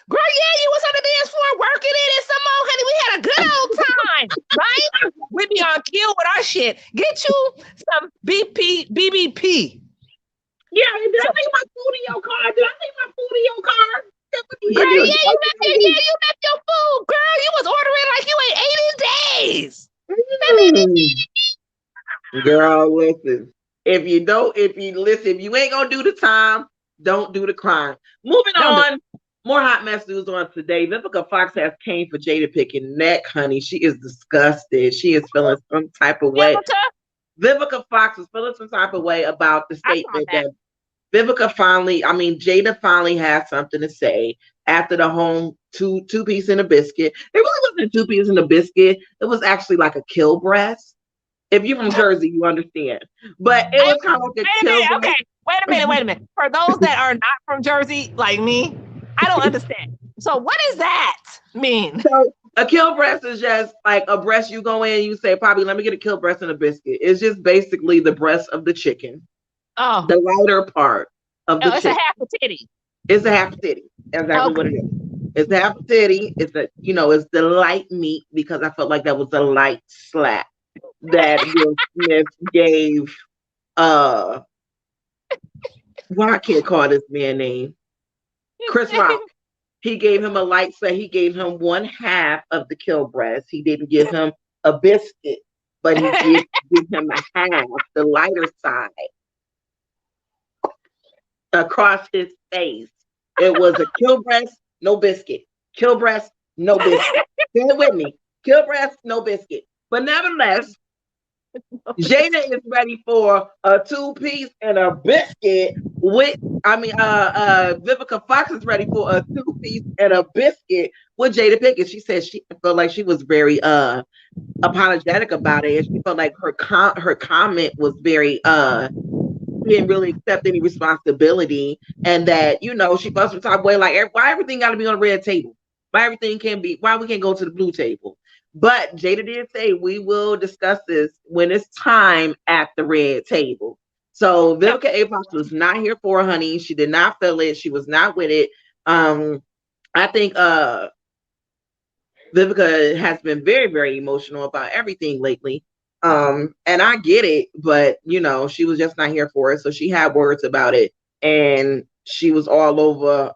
Girl, yeah, you was on the dance floor working it and some more, honey. We had a good old time, right? We be on cue with our shit. Get you some BBP. Yeah, did I leave my food in your car? Girl, you left your food. Girl, you was ordering like you ain't 80 days. Girl, listen. If you ain't gonna do the time, don't do the crime. Moving on. More hot mess news on today. Vivica Fox has came for Jada Pinkett neck, honey. She is disgusted. She is feeling some type of way. Vivica Fox was feeling some type of way about the statement that Jada finally had something to say after the home two piece in a biscuit. It really wasn't a 2 piece in a biscuit. It was actually like a kill breast. If you're from Jersey, you understand. But it was kind of like a kill breast. Okay, wait a minute. For those that are not from Jersey, like me, I don't understand. So what does that mean? So a kill breast is just like a breast you go in, you say, Poppy, let me get a kill breast and a biscuit. It's just basically the breast of the chicken. Oh. The lighter part of the chicken. It's a half a titty. It's a half a titty. Exactly what it is. It's half a titty. It's the it's the light meat because I felt like that was a light slap that Will Smith gave. Well, I can't call this man name. Chris Rock. He gave him a light slap. He gave him one half of the kill breast. He didn't give him a biscuit, but he did give him a half, the lighter side, across his face. It was a kill breast, no biscuit. Kill breast, no biscuit. Say it with me. Kill breast, no biscuit. But nevertheless, Jada is ready for a 2-piece and a biscuit Vivica Fox is ready for a 2-piece and a biscuit with Jada Pinkett. She said she felt like she was very apologetic about it. And she felt like her comment was very didn't really accept any responsibility, and that she felt some type of way like, why everything got to be on the red table? Why we can't go to the blue table? But Jada did say we will discuss this when it's time at the red table. So Vivica A. Fox was not here for her, honey. She did not feel it. She was not with it. I think Vivica has been very, very emotional about everything lately. And I get it, but she was just not here for it. So she had words about it, and she was all over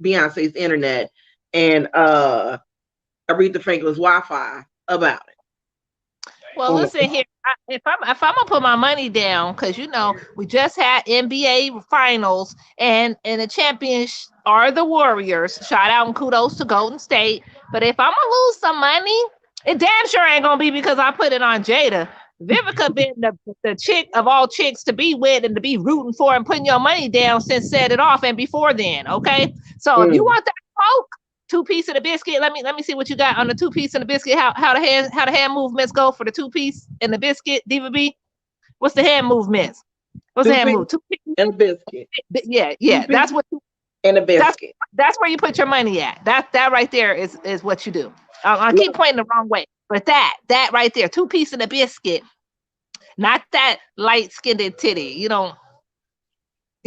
Beyonce's internet and Aretha Franklin's Wi-Fi about it. Well, listen here. If I'm gonna put my money down, because we just had NBA finals, and the champions are the Warriors. Shout out and kudos to Golden State. But if I'm gonna lose some money, it damn sure ain't gonna be because I put it on Jada. Vivica been the chick of all chicks to be with and to be rooting for and putting your money down since Set It Off and before then. Okay, so if you want that smoke, 2-piece of the biscuit. Let me see what you got on the 2-piece and the biscuit. How the hand movements go for the 2-piece and the biscuit, Diva B? What's the hand movements? What's the hand move? 2-piece and a biscuit. Yeah. That's what. And a biscuit. That's where you put your money at. That right there is what you do. I keep pointing the wrong way, but that right there, 2-piece and a biscuit, not that light skinned titty. I don't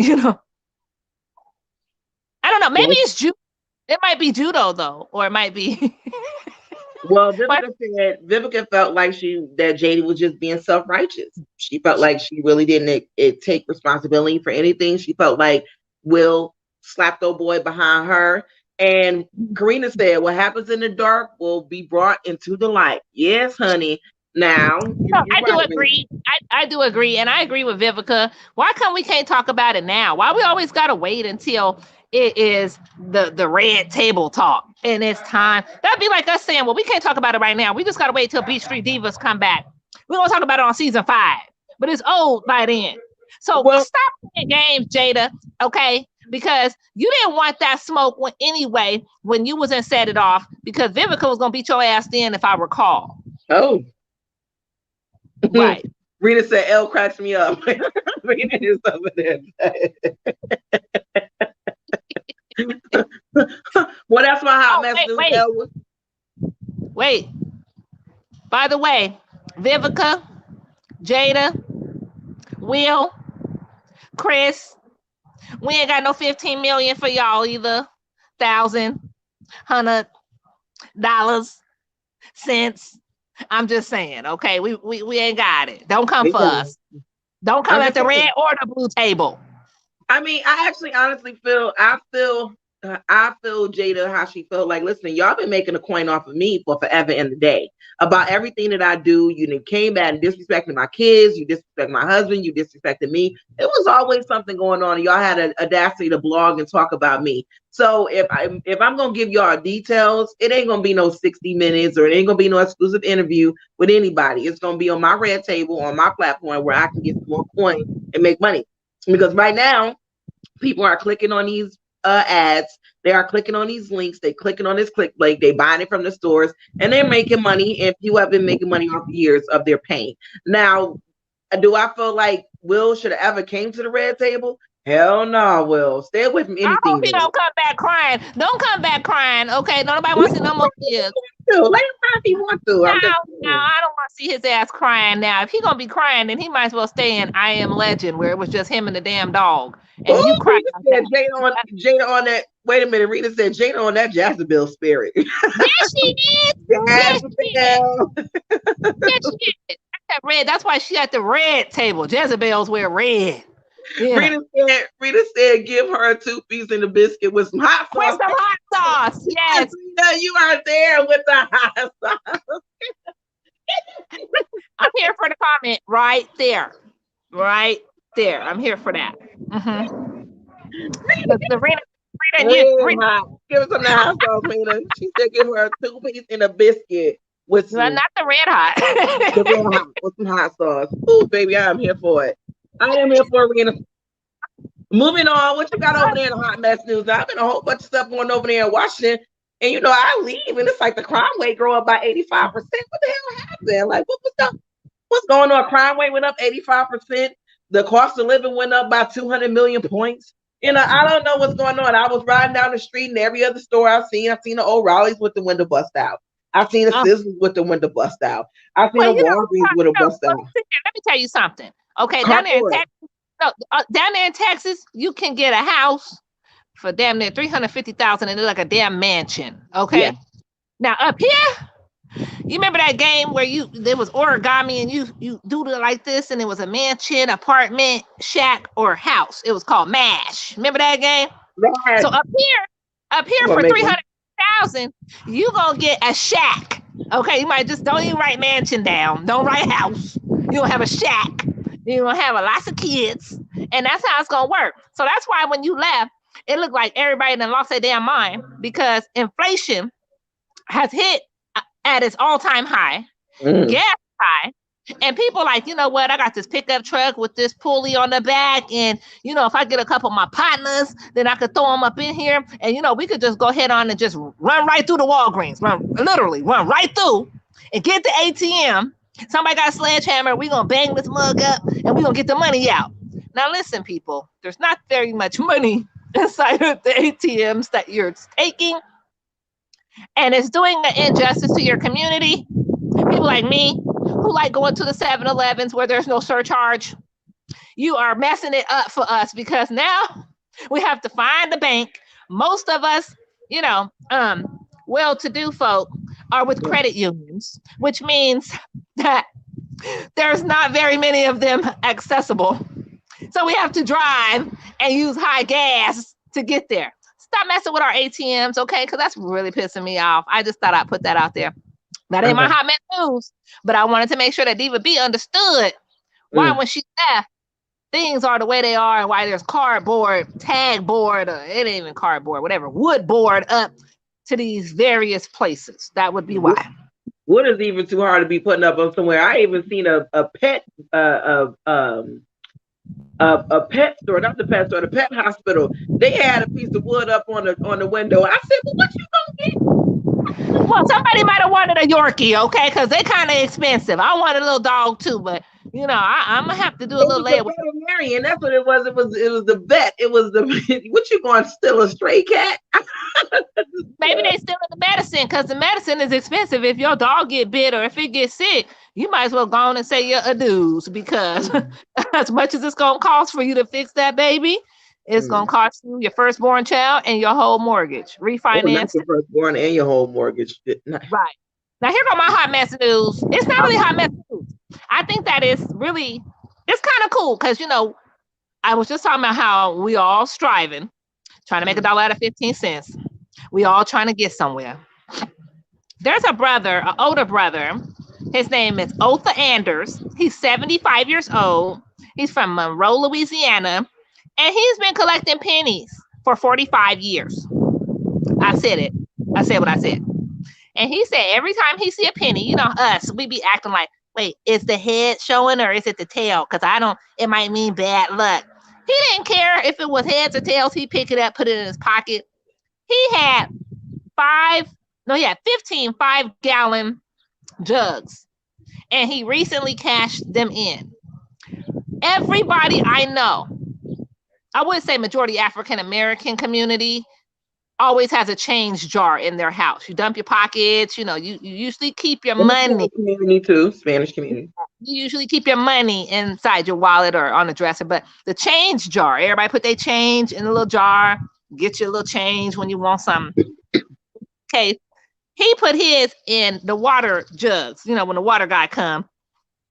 know. Maybe it's juice. It might be judo though, or it might be. Well, Vivica felt like that Jada was just being self-righteous. She felt like she really didn't take responsibility for anything. She felt like Will slapped old boy behind her. And Karina said, what happens in the dark will be brought into the light. Yes, honey. Now, I do agree. I do agree. And I agree with Vivica. Why come we can't talk about it now? Why we always got to wait until it is the red table talk and it's time? That'd be like us saying, well, we can't talk about it right now. We just got to wait till Beat Street Divas come back. We're going to talk about it on season 5, but it's old by then. So stop playing games, Jada. Okay. Because you didn't want that smoke anyway when you was in Set It Off, because Vivica was going to beat your ass then, if I recall. Oh. Right. Rita said, L cracks me up. Rita is over there. Well, that's my hot mess. Wait. By the way, Vivica, Jada, Will, Chris, we ain't got no 15 million for y'all either. $1,000, $100, cents. I'm just saying, okay? We ain't got it. Don't come for us. Don't come at the red or the blue table. I mean, I actually honestly feel Jada how she felt like, listen, y'all been making a coin off of me for forever and a day about everything that I do. You came back and disrespected my kids, you disrespected my husband, you disrespected me. It was always something going on, and y'all had an audacity to blog and talk about me. So if I'm gonna give y'all details, it ain't gonna be no 60 minutes or it ain't gonna be no exclusive interview with anybody. It's gonna be on my red table on my platform where I can get some more coin and make money. Because right now, people are clicking on these ads. They are clicking on these links. They clicking on this click link. They buying it from the stores, and they're making money. And people have been making money off years of their pain. Now, do I feel like Will should have ever came to the red table? Hell no, Will. Stay away from anything. I hope he don't come back crying. Don't come back crying, okay? Nobody wants to see no more tears. Let him cry if he wants to. No, I don't want to see his ass crying now. If he gonna be crying, then he might as well stay in I Am Legend, where it was just him and the damn dog. and you cry. Rita said Jada on that. Wait a minute. Rita said Jada on that Jezebel spirit. Yes, she is. Yes, she is. Yes, she is. That red. That's why she at the red table. Jezebels wear red. Yeah. Rita said, give her a 2-piece and a biscuit with some hot sauce. With some hot sauce. Yes. Rita, you are there with the hot sauce. I'm here for the comment right there. Right there. I'm here for that. Mm-hmm. Rita, give us some hot sauce, Rita. She said, give her a 2-piece and a biscuit with some. Not the red hot. The red hot with some hot sauce. Ooh, baby, I'm here for it. I am here for Rita. Moving on, what you got over there in the hot mess news? I've been a whole bunch of stuff going over there in Washington, and I leave, and it's like the crime rate grow up by 85%. What the hell happened? Like, what's going on? Crime rate went up 85%. The cost of living went up by 200 million points. I don't know what's going on. I was riding down the street, and every other store I've seen the O'Reilly's with the window bust out. I've seen the Sizzles with the window bust out. I've seen the Walgreens with a bust out. Let me tell you something. Okay, down there in Texas, you can get a house for damn near $350,000 and it's like a damn mansion. Okay. Yeah. Now up here, you remember that game where there was origami and you do it like this and it was a mansion, apartment, shack, or house. It was called MASH. Remember that game? Right. So up here for $300,000, you gonna get a shack. Okay, you might just don't even write mansion down. Don't write house. You gonna have a shack. You're going to have lots of kids, and that's how it's going to work. So that's why when you left, it looked like everybody done lost their damn mind because inflation has hit at its all-time high, gas high, and people like, you know what, I got this pickup truck with this pulley on the back, and, if I get a couple of my partners, then I could throw them up in here, and, we could just go ahead on and just run right through the Walgreens, literally run right through and get the ATM. Somebody got a sledgehammer. We're going to bang this mug up and we're going to get the money out. Now, listen, people, there's not very much money inside of the ATMs that you're taking. And it's doing an injustice to your community. People like me who like going to the 7-Elevens where there's no surcharge. You are messing it up for us because now we have to find the bank. Most of us, well-to-do folk are with credit unions, which means that there's not very many of them accessible. So we have to drive and use high gas to get there. Stop messing with our ATMs, okay? Because that's really pissing me off. I just thought I'd put that out there. That ain't my hot mess news, but I wanted to make sure that Diva B understood why when she left, things are the way they are and why there's cardboard, tag board, or it ain't even cardboard, whatever, wood board up to these various places. That would be why. Wood is even too hard to be putting up on somewhere. I even seen a pet pet store, not the pet store, the pet hospital. They had a piece of wood up on the window. I said, well, what you gonna get? Well, somebody might have wanted a Yorkie, okay? Because they kind of expensive. I wanted a little dog too, but I'm gonna have to do a little layer. Veterinarian, that's what it was. It was the vet. It was the what you going to steal a stray cat? Maybe they stealing the medicine because the medicine is expensive. If your dog get bit or if it gets sick, you might as well go on and say your adieus because as much as it's gonna cost for you to fix that baby, it's gonna cost you your firstborn child and your whole mortgage. Refinance your firstborn and your whole mortgage. Right. Now here go my hot mess news. It's not really hot mess news. I think that it's kind of cool because I was just talking about how we all striving, trying to make $1 out of 15 cents. We all trying to get somewhere. There's an older brother. His name is Otha Anders. He's 75 years old. He's from Monroe, Louisiana. And he's been collecting pennies for 45 years. I said it. I said what I said. And he said every time he see a penny, us, we be acting like, wait, is the head showing or is it the tail? Because it might mean bad luck. He didn't care if it was heads or tails. He picked it up, put it in his pocket. He had 15 5-gallon jugs. And he recently cashed them in. Everybody I know, I would say majority African-American community, always has a change jar in their house. You dump your pockets, you usually keep your money. Community too, Spanish community. you usually keep your money inside your wallet or on the dresser, but the change jar, everybody put their change in a little jar, get your little change when you want something. Okay, he put his in the water jugs, you know, when the water guy come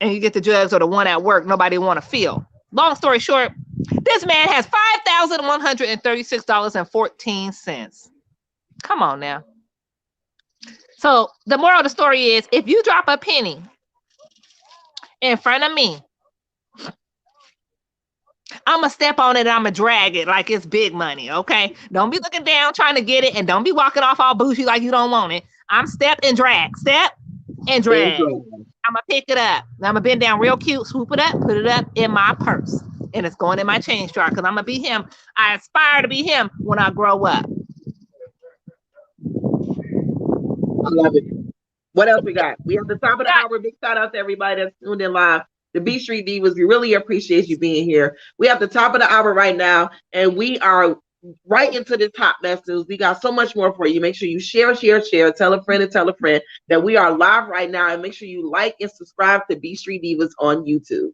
and you get the jugs or the one at work nobody want to fill. Long story short, this man has $5,136.14. Come on now. So the moral of the story is, if you drop a penny in front of me, I'm going to step on it and I'm going to drag it like it's big money, okay? Don't be looking down trying to get it, and don't be walking off all bougie like you don't want it. I'm step and drag. Step and drag. I'm going to pick it up. I'm going to bend down real cute, swoop it up, put it up in my purse. And it's going in my change jar because I'm going to be him. I aspire to be him when I grow up. I love it. What else we got? We have the top of the hour. Big shout out to everybody that's tuned in live. The Beat Street Divas, we really appreciate you being here. We have the top of the hour right now, and we are right into this hot mess news. We got so much more for you. Make sure you share. Tell a friend and tell a friend that we are live right now, and make sure you like and subscribe to Beat Street Divas on YouTube.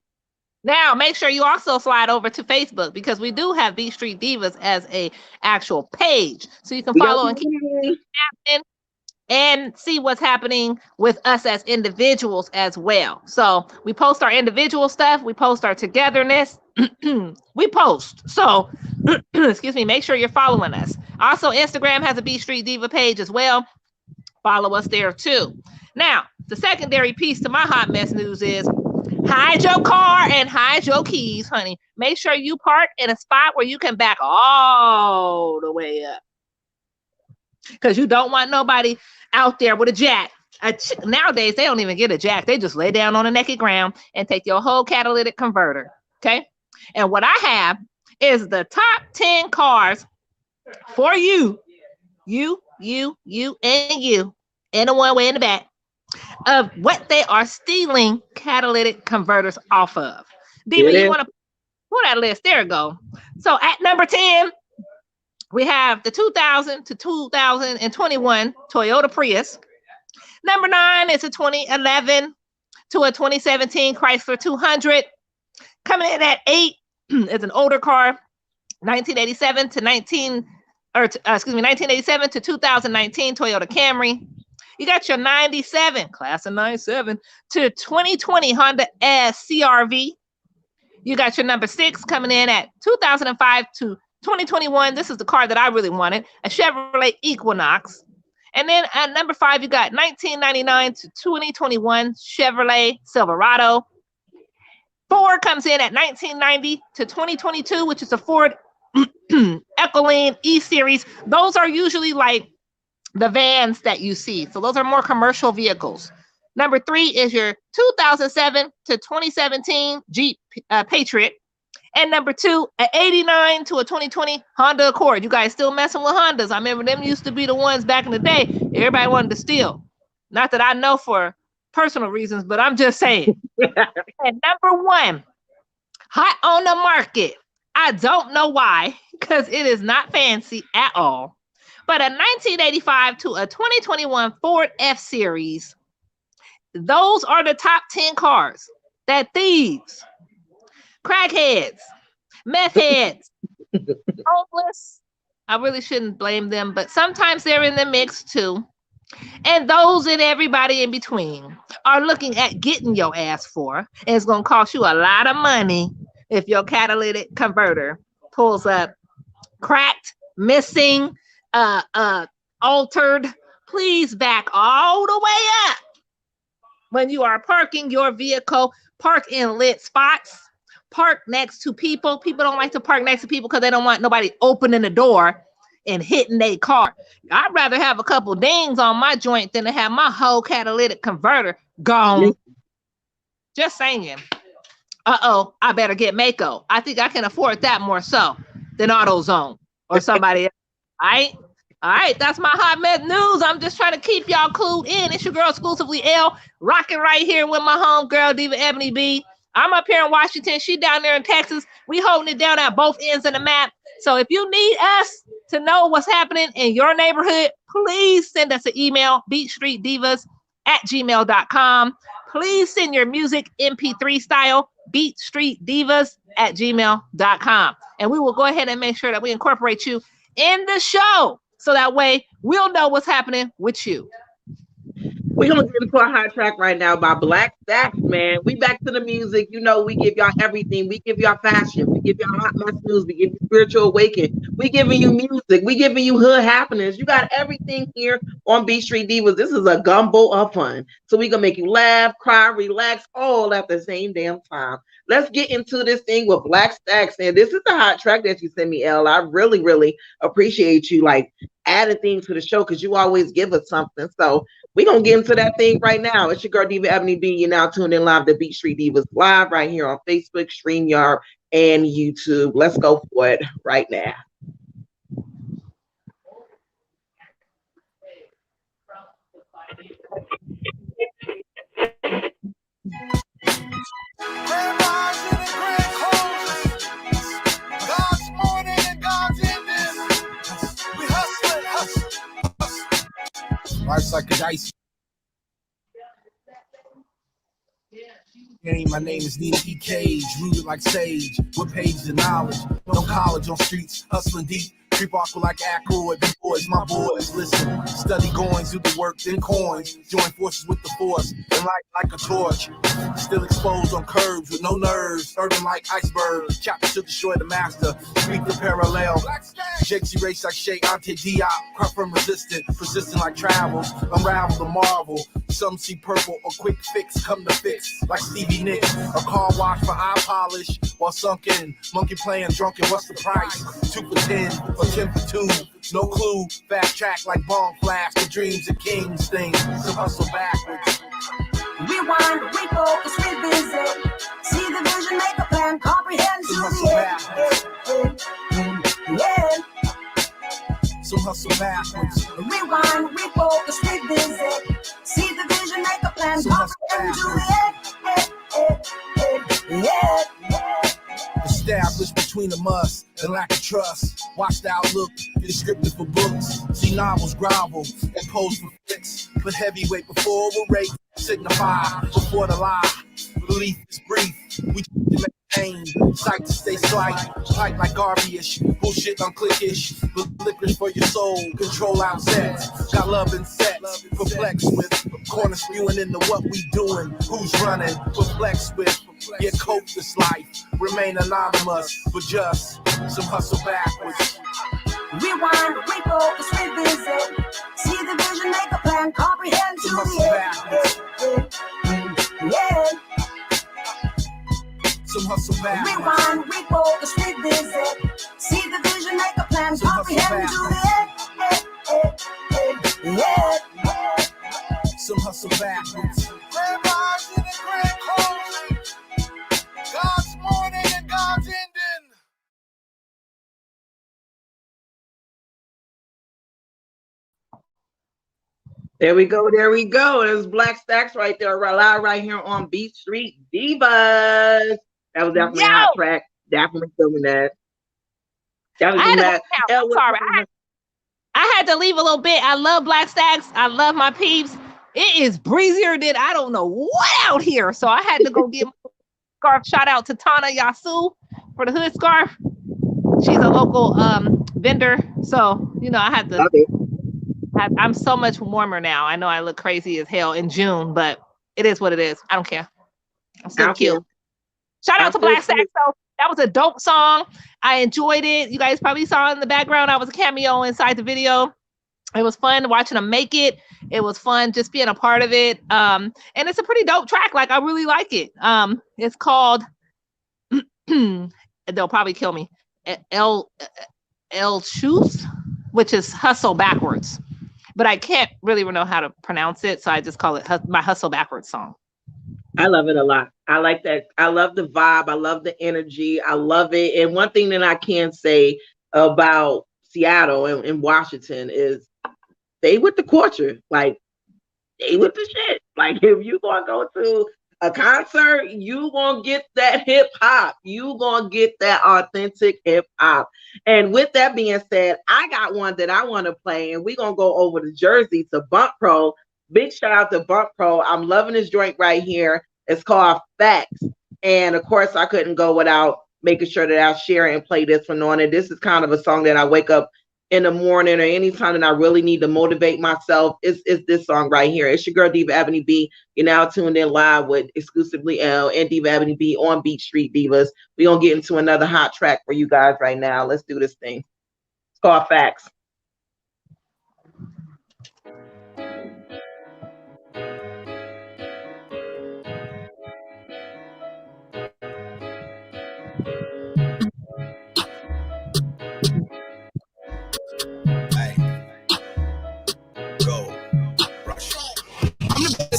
Now, make sure you also slide over to Facebook, because we do have Beat Street Divas as a actual page, so you can follow and keep happening and see what's happening with us as individuals as well. So we post our individual stuff. We post our togetherness. We post. So, excuse me, make sure you're following us. Also, Instagram has a Beat Street Diva page as well. Follow us there too. Now, the secondary piece to my hot mess news is hide your car and hide your keys, honey. Make sure you park in a spot where you can back all the way up, because you don't want nobody out there with a jack. Nowadays, they don't even get a jack. They just lay down on the naked ground and take your whole catalytic converter. Okay. And what I have is the top 10 cars for you, and the one way in the back, of what they are stealing catalytic converters off of. Diva, you want to pull that list? There we go. So at number 10, we have the 2000 to 2021 Toyota Prius. Number 9 is a 2011 to a 2017 Chrysler 200. Coming in at 8 is an older car, 1987 to 1987 to 2019 Toyota Camry. You got your 97, class of 97 to 2020 Honda CR-V. You got your number 6 coming in at 2005 to 2021. This is the car that I really wanted, a Chevrolet Equinox. And then at number 5, you got 1999 to 2021 Chevrolet Silverado. 4 comes in at 1990 to 2022, which is a Ford Ecoline E-Series. Those are usually like the vans that you see. So those are more commercial vehicles. Number 3 is your 2007 to 2017 Jeep Patriot. And number 2, an 89 to a 2020 Honda Accord. You guys still messing with Hondas? I remember them used to be the ones back in the day everybody wanted to steal. Not that I know for personal reasons, but I'm just saying. And number 1, hot on the market. I don't know why, because it is not fancy at all. But a 1985 to a 2021 Ford F-Series. Those are the top 10 cars that thieves, crackheads, meth heads, homeless, I really shouldn't blame them, but sometimes they're in the mix too, and those and everybody in between are looking at getting your ass for. And it's going to cost you a lot of money if your catalytic converter pulls up cracked, missing, altered. Please back all the way up. When you are parking your vehicle, park in lit spots. Park next to people. People don't like to park next to people because they don't want nobody opening the door and hitting their car. I'd rather have a couple dings on my joint than to have my whole catalytic converter gone. Just saying. I better get Mako. I think I can afford that more so than AutoZone or somebody else. All right, that's my hot mess news. I'm just trying to keep y'all clued in. It's your girl, Exclusively L, rocking right here with my home girl, Diva Ebony B. I'm up here in Washington. She down there in Texas. We holding it down at both ends of the map. So if you need us to know what's happening in your neighborhood, please send us an email, beatstreetdivas@gmail.com. please send your music MP3 style, beatstreetdivas@gmail.com. And we will go ahead and make sure that we incorporate you in the show. So that way we'll know what's happening with you. We're going to get into a hot track right now by Black Stacks, man. We back to the music. You know, we give y'all everything. We give y'all fashion. We give y'all hot mess news. We give you spiritual awakening. We giving you music. We giving you hood happenings. You got everything here on Beat Street Divas. This is a gumbo of fun. So we going to make you laugh, cry, relax, all at the same damn time. Let's get into this thing with Black Stacks. And this is the hot track that you sent me, Elle. I really, really appreciate you, like, adding things to the show because you always give us something. So we're going to get into that thing right now. It's your girl, Diva Ebony B. You're now tuned in live to Beat Street Divas live right here on Facebook, StreamYard, and YouTube. Let's go for it right now. Life's like a dice game. My name is Nina E. Cage, rooted like sage, with pages of knowledge. No college on streets, hustling deep. Creep awkward like Ackroyd, big boys, my boys. Listen, study goings, do the work, then coins. Join forces with the force, and light like a torch. Still exposed on curbs with no nerves, urban like icebergs. Chapter to destroy the master, speak the parallel. Jakes erase like Shay Ante Diop, cry from resistant, persistent like travel. Unravel the marvel. Some see purple, a quick fix, come to fix, like Stevie Nicks. A car wash for eye polish, while sunken. Monkey playing drunken, what's the price? 2 for 10, or 10 for 2. No clue, fast track like bomb flash. The dreams of kings things, so hustle backwards. Rewind, refocus, revisit. See the vision, make a plan, comprehend to the end. Yeah. So hustle backwards. Rewind, refocus, revisit. See the vision, make a plan, So comprehend to the end. Yeah. Established between the must and lack of trust. Watch the outlook, descriptive for books. See novels grovel and pose for flicks. Put heavyweight before we'll rate. Signify before the lie. Belief is brief. We maintain. Sight to stay slight. Pipe like garbage. Bullshit on clickish. Licorice for your soul. Control out sets. Got love and sets. Perplexed with. Corner spewing into what we doing. Who's running? Perplexed with. Get cope this life. Remain anonymous. But just some hustle backwards. Rewind, refocus, revisit. See the vision, make a plan, comprehend to the end. Yeah. Some hustle backwards. Rewind, refocus, revisit. See the vision, make a plan, comprehend to the end. Yeah. Some hustle backwards. Grand rising and grand closing. God's morning and God's ending. There we go. There we go. There's Black Stacks right there, live right here on Beat Street Divas. That was definitely a hot track. Definitely feeling that. I'm sorry. I had to leave a little bit. I love Black Stacks. I love my peeps. It is breezier than I don't know what out here. So I had to go get my scarf. Shout out to Tana Yasu for the hood scarf. She's a local vendor. So, you know, I had to. I'm so much warmer now. I know I look crazy as hell in June, but it is what it is. I don't care. I'm still cute. Shout out to Black Stacks. So that was a dope song. I enjoyed it. You guys probably saw in the background, I was a cameo inside the video. It was fun watching them make it. It was fun just being a part of it. And it's a pretty dope track. Like, I really like it. It's called, they'll probably kill me, El Chus, which is Hustle Backwards. But I can't really know how to pronounce it, so I just call it my Hustle Backwards song. I love it a lot. I like that. I love the vibe. I love the energy. I love it. And one thing that I can say about Seattle and Washington is they with the culture. Like, they with the shit. Like, if you gonna go to a concert, you gonna get that hip hop. You gonna get that authentic hip hop. And with that being said, I got one that I want to play, and we're gonna go over to Jersey to Bump Pro. Big shout out to Bump Pro. I'm loving this joint right here. It's called Facts. And of course, I couldn't go without making sure that I share and play this one on it. This is kind of a song that I wake up in the morning or anytime that I really need to motivate myself. It's this song right here. It's your girl Diva Ebony B. You're now tuned in live with exclusively L and Diva Ebony B on Beat Street Divas. We're going to get into another hot track for you guys right now. Let's do this thing. It's called Facts.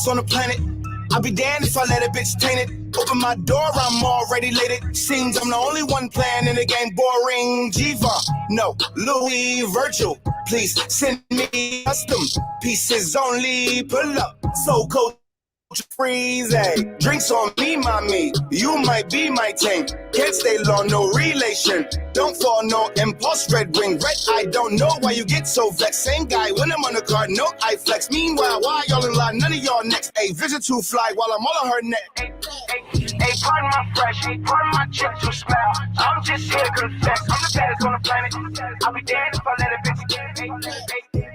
On the planet, I'll be damned if I let a bitch taint it. Open my door, I'm already late. Seems I'm the only one playing in the game. Boring Jiva, no Louis Virgil. Please send me custom pieces only. Pull up, so cold. Freeze, hey. Drinks on me, mommy. You might be my tank. Can't stay long, no relation. Don't fall, no impulse. Red wing, red eye. Don't know why you get so vexed. Same guy when I'm on the card, no eye flex. Meanwhile, why y'all in line? None of y'all next. Hey, vision too fly while I'm all on her neck. Hey, pardon my fresh. Hey, pardon my chip to smell. I'm just here to confess. I'm the baddest on the planet. I'll be damned if I let a bitch.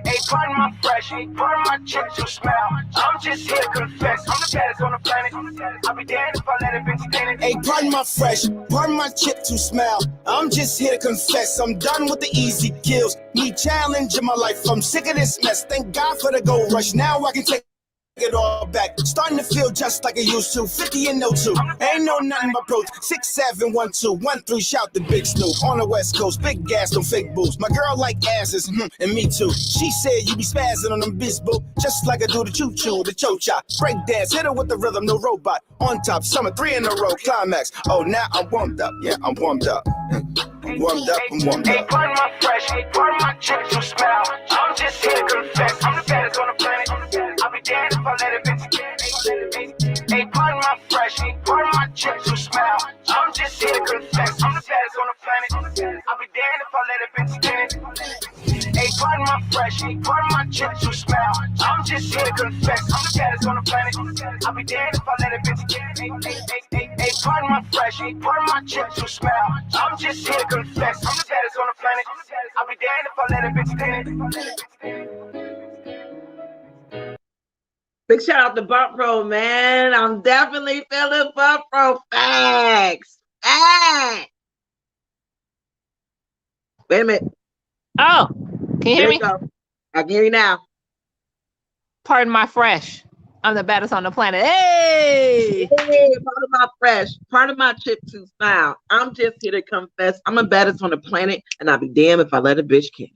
Hey, pardon my fresh. Hey, pardon my chip to smell. I'm just here to confess. I'm the baddest on the planet. I'll be damned if I let it bitch. Hey, pardon my fresh, pardon my chip to smell. I'm just here to confess. I'm done with the easy kills. Need challenge in my life. I'm sick of this mess. Thank God for the gold rush. Now I can take it all back. Starting to feel just like I used to. 50 and no 2. Ain't no nothing but approach. 6, 7, 1, 2, 1, 3. Shout the big Snoop on the West Coast. Big gas, no fake booze. My girl like asses, and me too. She said you be spazzing on them beats, boo. Just like I do the choo choo, the cho cha. Break dance, hit her with the rhythm, no robot. On top, summer 3 in a row, climax. Oh, now I'm warmed up. Yeah, I'm warmed up. I'm warmed up, I'm warmed up. Hey, pardon my fresh, hey, pardon my chip to smell. I'm just here to confess. I'm the baddest on the planet. I'll be damned if I let it bitch. Hey, pardon my fresh, hey, pardon my chip to smell. I'm just here to confess. I'm the baddest on the planet. I'll be damned if I let it bitch. Hey, pardon my fresh, hey, pardon my chip to smell. I'm just here to confess. I'm the baddest on the planet. I'll be damned if I let it bitch. Hey, pardon my fresh, hey, pardon my chip to smell. I'm just here to confess. I'm the baddest on the planet. I'll be damned if I let it bitch. Big shout out to Bump Pro, man. I'm definitely feeling Bump Pro. Facts. Facts. Wait a minute. Oh, can you hear me? Go. I can hear you now. Pardon my fresh. I'm the baddest on the planet. Hey! Hey, part of my fresh, part of my chip to smile. I'm just here to confess. I'm the baddest on the planet, and I'll be damned if I let a bitch kick.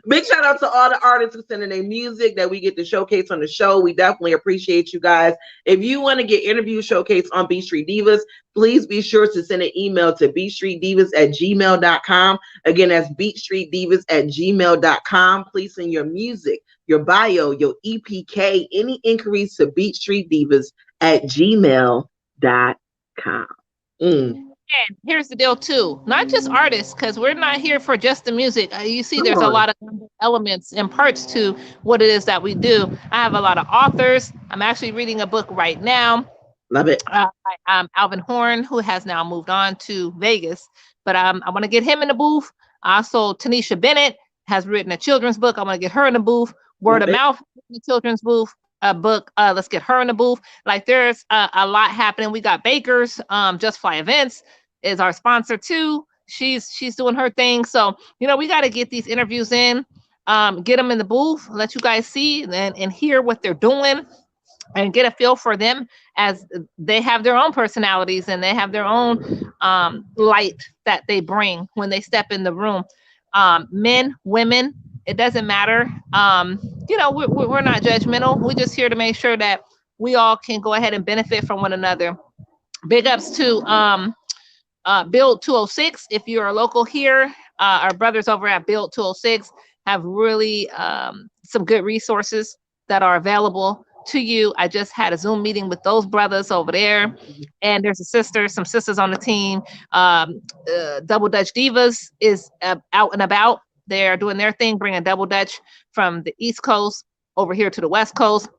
Big shout out to all the artists who send in their music that we get to showcase on the show. We definitely appreciate you guys. If you want to get interview showcased on Beat Street Divas, please be sure to send an email to beatstreetdivas@gmail.com. Again, that's beatstreetdivas@gmail.com. Please send your music, your bio, your EPK, any inquiries to beatstreetdivas@gmail.com. And here's the deal too, not just artists, because we're not here for just the music. You see, there's a lot of elements and parts to what it is that we do. I have a lot of authors. I'm actually reading a book right now. Love it. By Alvin Horn, who has now moved on to Vegas, but I want to get him in the booth. Also, Tanisha Bennett has written a children's book. I want to get her in the booth. Word of Mouth, the children's book. Let's get her in the booth. Like, there's a lot happening. We got Baker's Just Fly Events is our sponsor too. She's doing her thing. So, we got to get these interviews in, get them in the booth, let you guys see and hear what they're doing and get a feel for them, as they have their own personalities and they have their own light that they bring when they step in the room. Men, women, it doesn't matter. We're not judgmental. We're just here to make sure that we all can go ahead and benefit from one another. Big ups to Build 206. If you're a local here, our brothers over at Build 206 have really some good resources that are available to you. I just had a Zoom meeting with those brothers over there, and there's some sisters on the team. Double Dutch Divas is out and about. They're doing their thing, bringing double dutch from the East Coast over here to the West Coast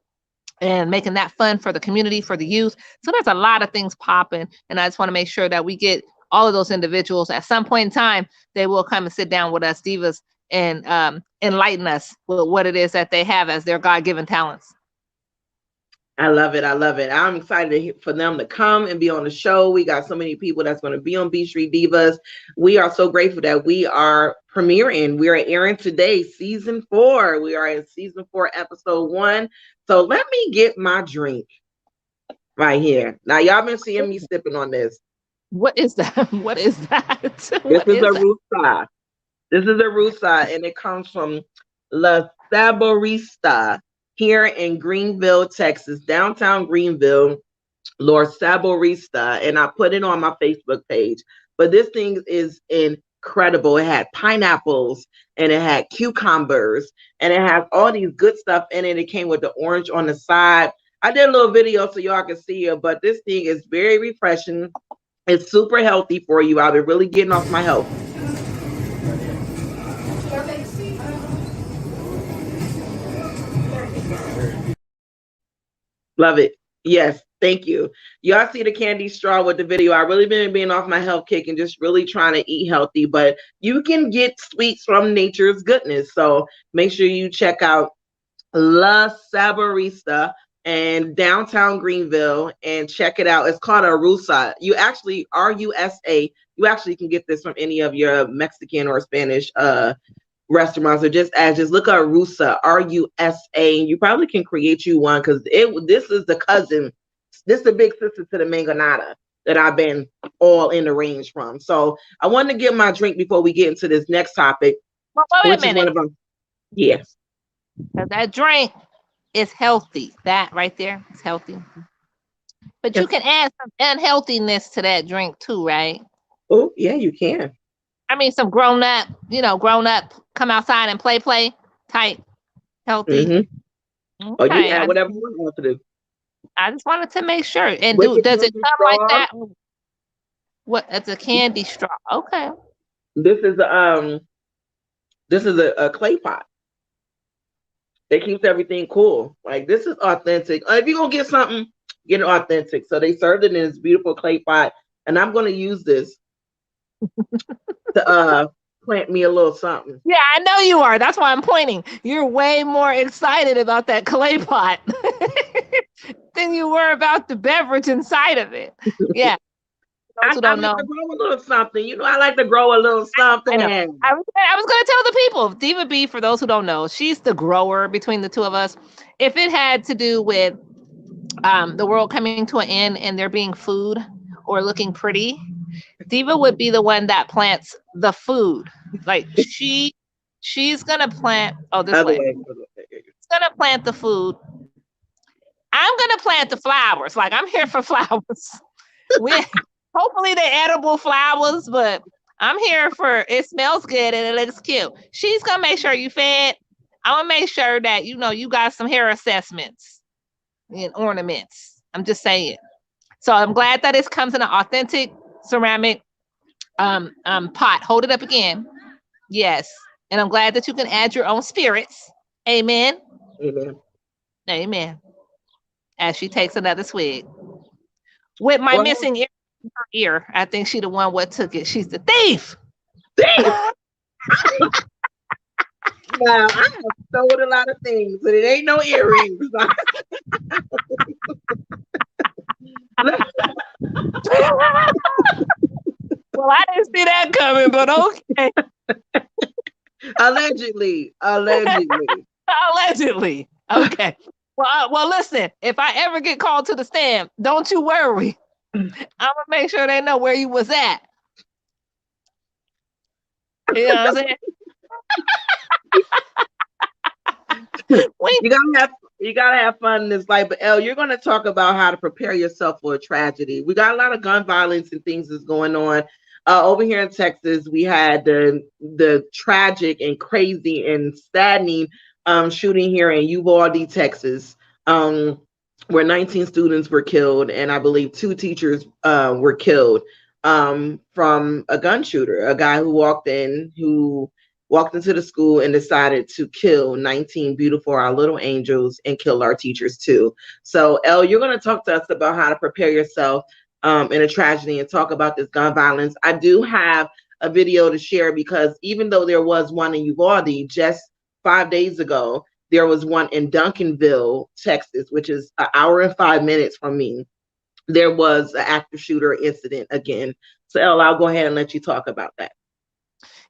and making that fun for the community, for the youth. So there's a lot of things popping. And I just want to make sure that we get all of those individuals at some point in time. They will come and sit down with us divas and enlighten us with what it is that they have as their God-given talents. I love it. I love it. I'm excited for them to come and be on the show. We got so many people that's going to be on Beat Street Divas. We are so grateful that we are premiering. We are airing today, season 4. We are in season 4, episode 1. So let me get my drink right here. Now, y'all been seeing me sipping on this. What is that? What is that? This is a Rusa. This is a Rusa, and it comes from La Saborista here in Greenville, Texas, downtown Greenville, Lord Saborista, and I put it on my Facebook page. But this thing is incredible. It had pineapples, and it had cucumbers, and it has all these good stuff in it. It came with the orange on the side. I did a little video so y'all can see it, but this thing is very refreshing. It's super healthy for you. I've been really getting off my health. Love it. Yes, thank you. Y'all see the candy straw with the video. I really been being off my health kick and just really trying to eat healthy, but you can get sweets from nature's goodness. So make sure you check out La Saborista and downtown Greenville and check it out. It's called a Rusa. You actually, R-U-S-A, you actually can get this from any of your Mexican or Spanish restaurants, or just look up Rusa, R-U-S-A, and you probably can create you one, because this is the cousin, this is the big sister to the mangonada that I've been all in the range from. So I wanted to get my drink before we get into this next topic. Well, wait a minute. One of them. Yes. That drink is healthy. That right there is healthy. But you can add some unhealthiness to that drink too, right? Oh, yeah, you can. I mean, some grown up, come outside and play type healthy. Mm-hmm. Okay. Or you add whatever you want to do. I just wanted to make sure. And does it come like that? What? It's a candy straw. Okay. This is a clay pot. It keeps everything cool. Like, this is authentic. If you're gonna get something, get it authentic. So they served it in this beautiful clay pot, and I'm gonna use this to plant me a little something. Yeah, I know you are. That's why I'm pointing. You're way more excited about that clay pot than you were about the beverage inside of it. Yeah. I like to grow a little something. I like to grow a little something. I was going to tell the people, Diva B, for those who don't know, she's the grower between the two of us. If it had to do with the world coming to an end and there being food or looking pretty, Diva would be the one that plants the food. Like she's gonna plant. Oh, this way. She's gonna plant the food. I'm gonna plant the flowers. Like, I'm here for flowers. Hopefully they're edible flowers, but I'm here for it. Smells good and it looks cute. She's gonna make sure you fed. I'm gonna make sure that you got some hair assessments and ornaments. I'm just saying. So I'm glad that it comes in an authentic ceramic pot. Hold it up again. Yes. And I'm glad that you can add your own spirits. Amen. Amen. Amen. As she takes another swig. With my missing ear in her ear. I think she the one what took it. She's the thief. Thief. Now, I have sold a lot of things, but it ain't no earrings. Well, I didn't see that coming, but okay. Allegedly. Okay. Well, listen. If I ever get called to the stand, don't you worry. I'm gonna make sure they know where you was at. You know what I'm saying? You gotta have fun in this life. But Elle, you're gonna talk about how to prepare yourself for a tragedy. We got a lot of gun violence and things that's going on. Over here in Texas, we had the tragic and crazy and saddening shooting here in Uvalde, Texas, where 19 students were killed, and I believe 2 teachers were killed from a gun shooter, a guy who walked in who walked into the school and decided to kill 19 beautiful, our little angels, and kill our teachers too. So, Elle, you're going to talk to us about how to prepare yourself in a tragedy and talk about this gun violence. I do have a video to share because even though there was one in Uvalde just 5 days ago, there was one in Duncanville, Texas, which is an hour and 5 minutes from me. There was an active shooter incident again. So, Elle, I'll go ahead and let you talk about that.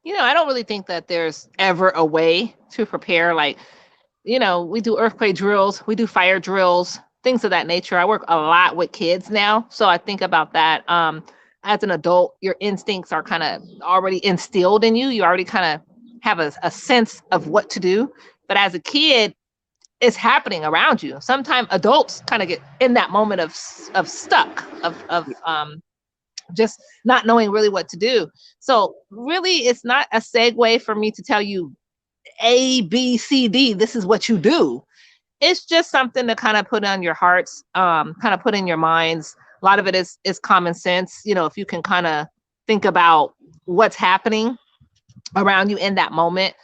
I don't really think that there's ever a way to prepare. Like, we do earthquake drills, we do fire drills, things of that nature. I work a lot with kids now, so I think about that. As an adult, your instincts are kind of already instilled in you. You already kind of have a sense of what to do. But as a kid, it's happening around you. Sometimes adults kind of get in that moment of stuck, of just not knowing really what to do. So really, it's not a segue for me to tell you A, B, C, D, this is what you do. It's just something to kind of put on your hearts, kind of put in your minds. A lot of it is common sense. If you can kind of think about what's happening around you in that moment.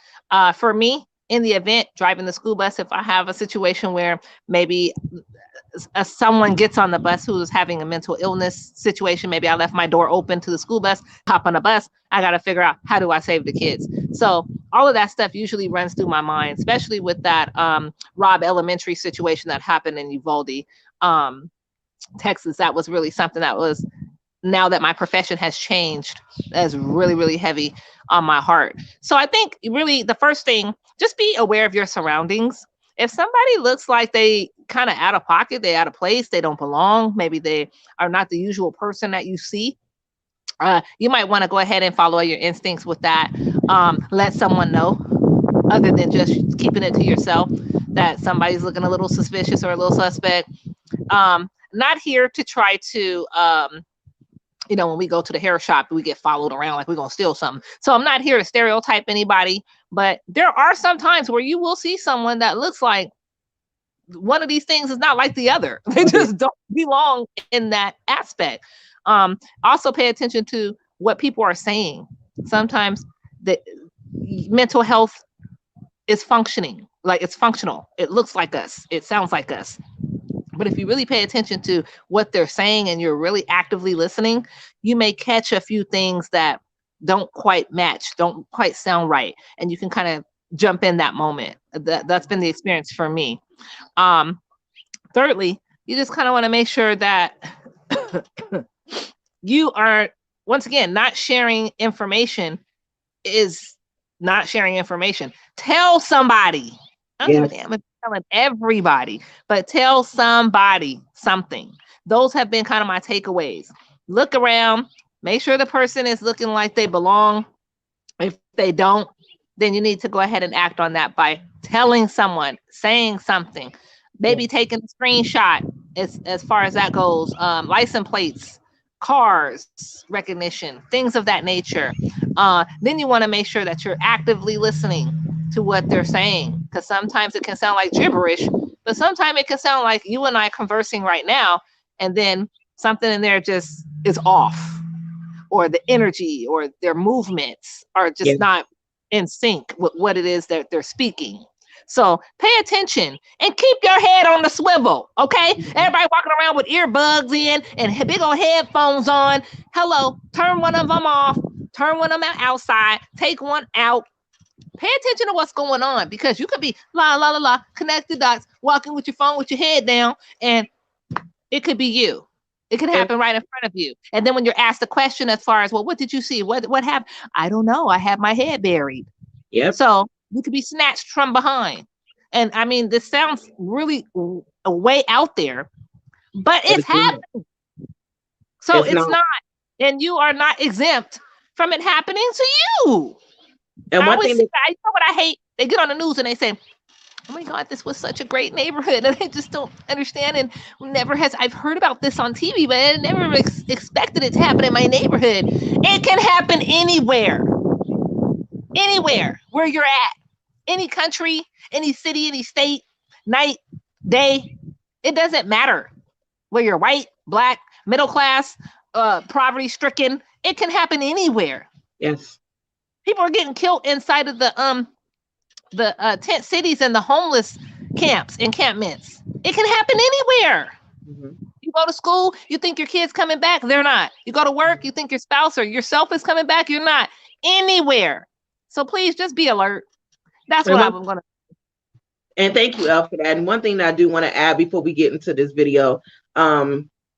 For me, in the event, driving the school bus, if I have a situation where maybe someone gets on the bus who's having a mental illness situation, maybe I left my door open to the school bus, hop on the bus, I got to figure out, how do I save the kids? So all of that stuff usually runs through my mind, especially with that Robb Elementary situation that happened in Uvalde, Texas. That was really something that was, now that my profession has changed, that's really, really heavy on my heart. So I think really the first thing, just be aware of your surroundings. If somebody looks like they kind of out of pocket, they out of place, they don't belong, maybe they are not the usual person that you see, you might want to go ahead and follow your instincts with that. Let someone know, other than just keeping it to yourself, that somebody's looking a little suspicious or a little suspect. Not here to try to, when we go to the hair shop, we get followed around like we're going to steal something. So I'm not here to stereotype anybody, but there are some times where you will see someone that looks like one of these things is not like the other. They just don't belong in that aspect. Also pay attention to what people are saying. Sometimes the mental health is functioning, like it's functional. It looks like us. It sounds like us. But if you really pay attention to what they're saying and you're really actively listening, you may catch a few things that don't quite match, don't quite sound right. And you can kind of jump in that moment. That's been the experience for me. Thirdly, you just kind of want to make sure that you are, once again, not sharing information is not sharing information. Tell somebody. I don't give a damn if you're telling everybody, but tell somebody something. Those have been kind of my takeaways. Look around, make sure the person is looking like they belong. If they don't, then you need to go ahead and act on that by telling someone, saying something, maybe taking a screenshot as far as that goes, license plates, cars, recognition, things of that nature. Then you want to make sure that you're actively listening to what they're saying, because sometimes it can sound like gibberish, but sometimes it can sound like you and I conversing right now, and then something in there just is off, or the energy or their movements are just not in sync with what it is that they're speaking. So pay attention and keep your head on the swivel, okay? Everybody walking around with earbuds in and big old headphones on. Hello, turn one of them off, turn one of them outside, take one out. Pay attention to what's going on, because you could be connect the dots, walking with your phone with your head down, and it could be you. It could happen right in front of you. And then when you're asked a question as far as, well, what did you see? What happened? I don't know. I have my head buried. Yep. So you could be snatched from behind. And I mean, this sounds really way out there, but it's happening. So it's not. And you are not exempt from it happening to you. And one thing you know what I hate? They get on the news and they say, oh my God, this was such a great neighborhood. And I just don't understand. And I've heard about this on TV, but I never expected it to happen in my neighborhood. It can happen anywhere where you're at, any country, any city, any state, night, day. It doesn't matter whether you're white, black, middle class, poverty stricken. It can happen anywhere. Yes. People are getting killed inside of the tent cities and the homeless camps, encampments. It can happen anywhere. You go to school, you think your kid's coming back, they're not. You go to work, you think your spouse or yourself is coming back, you're not. Anywhere. So please just be alert. That's what I'm going to. And thank you, Elle, for that. And one thing that I do want to add before we get into this video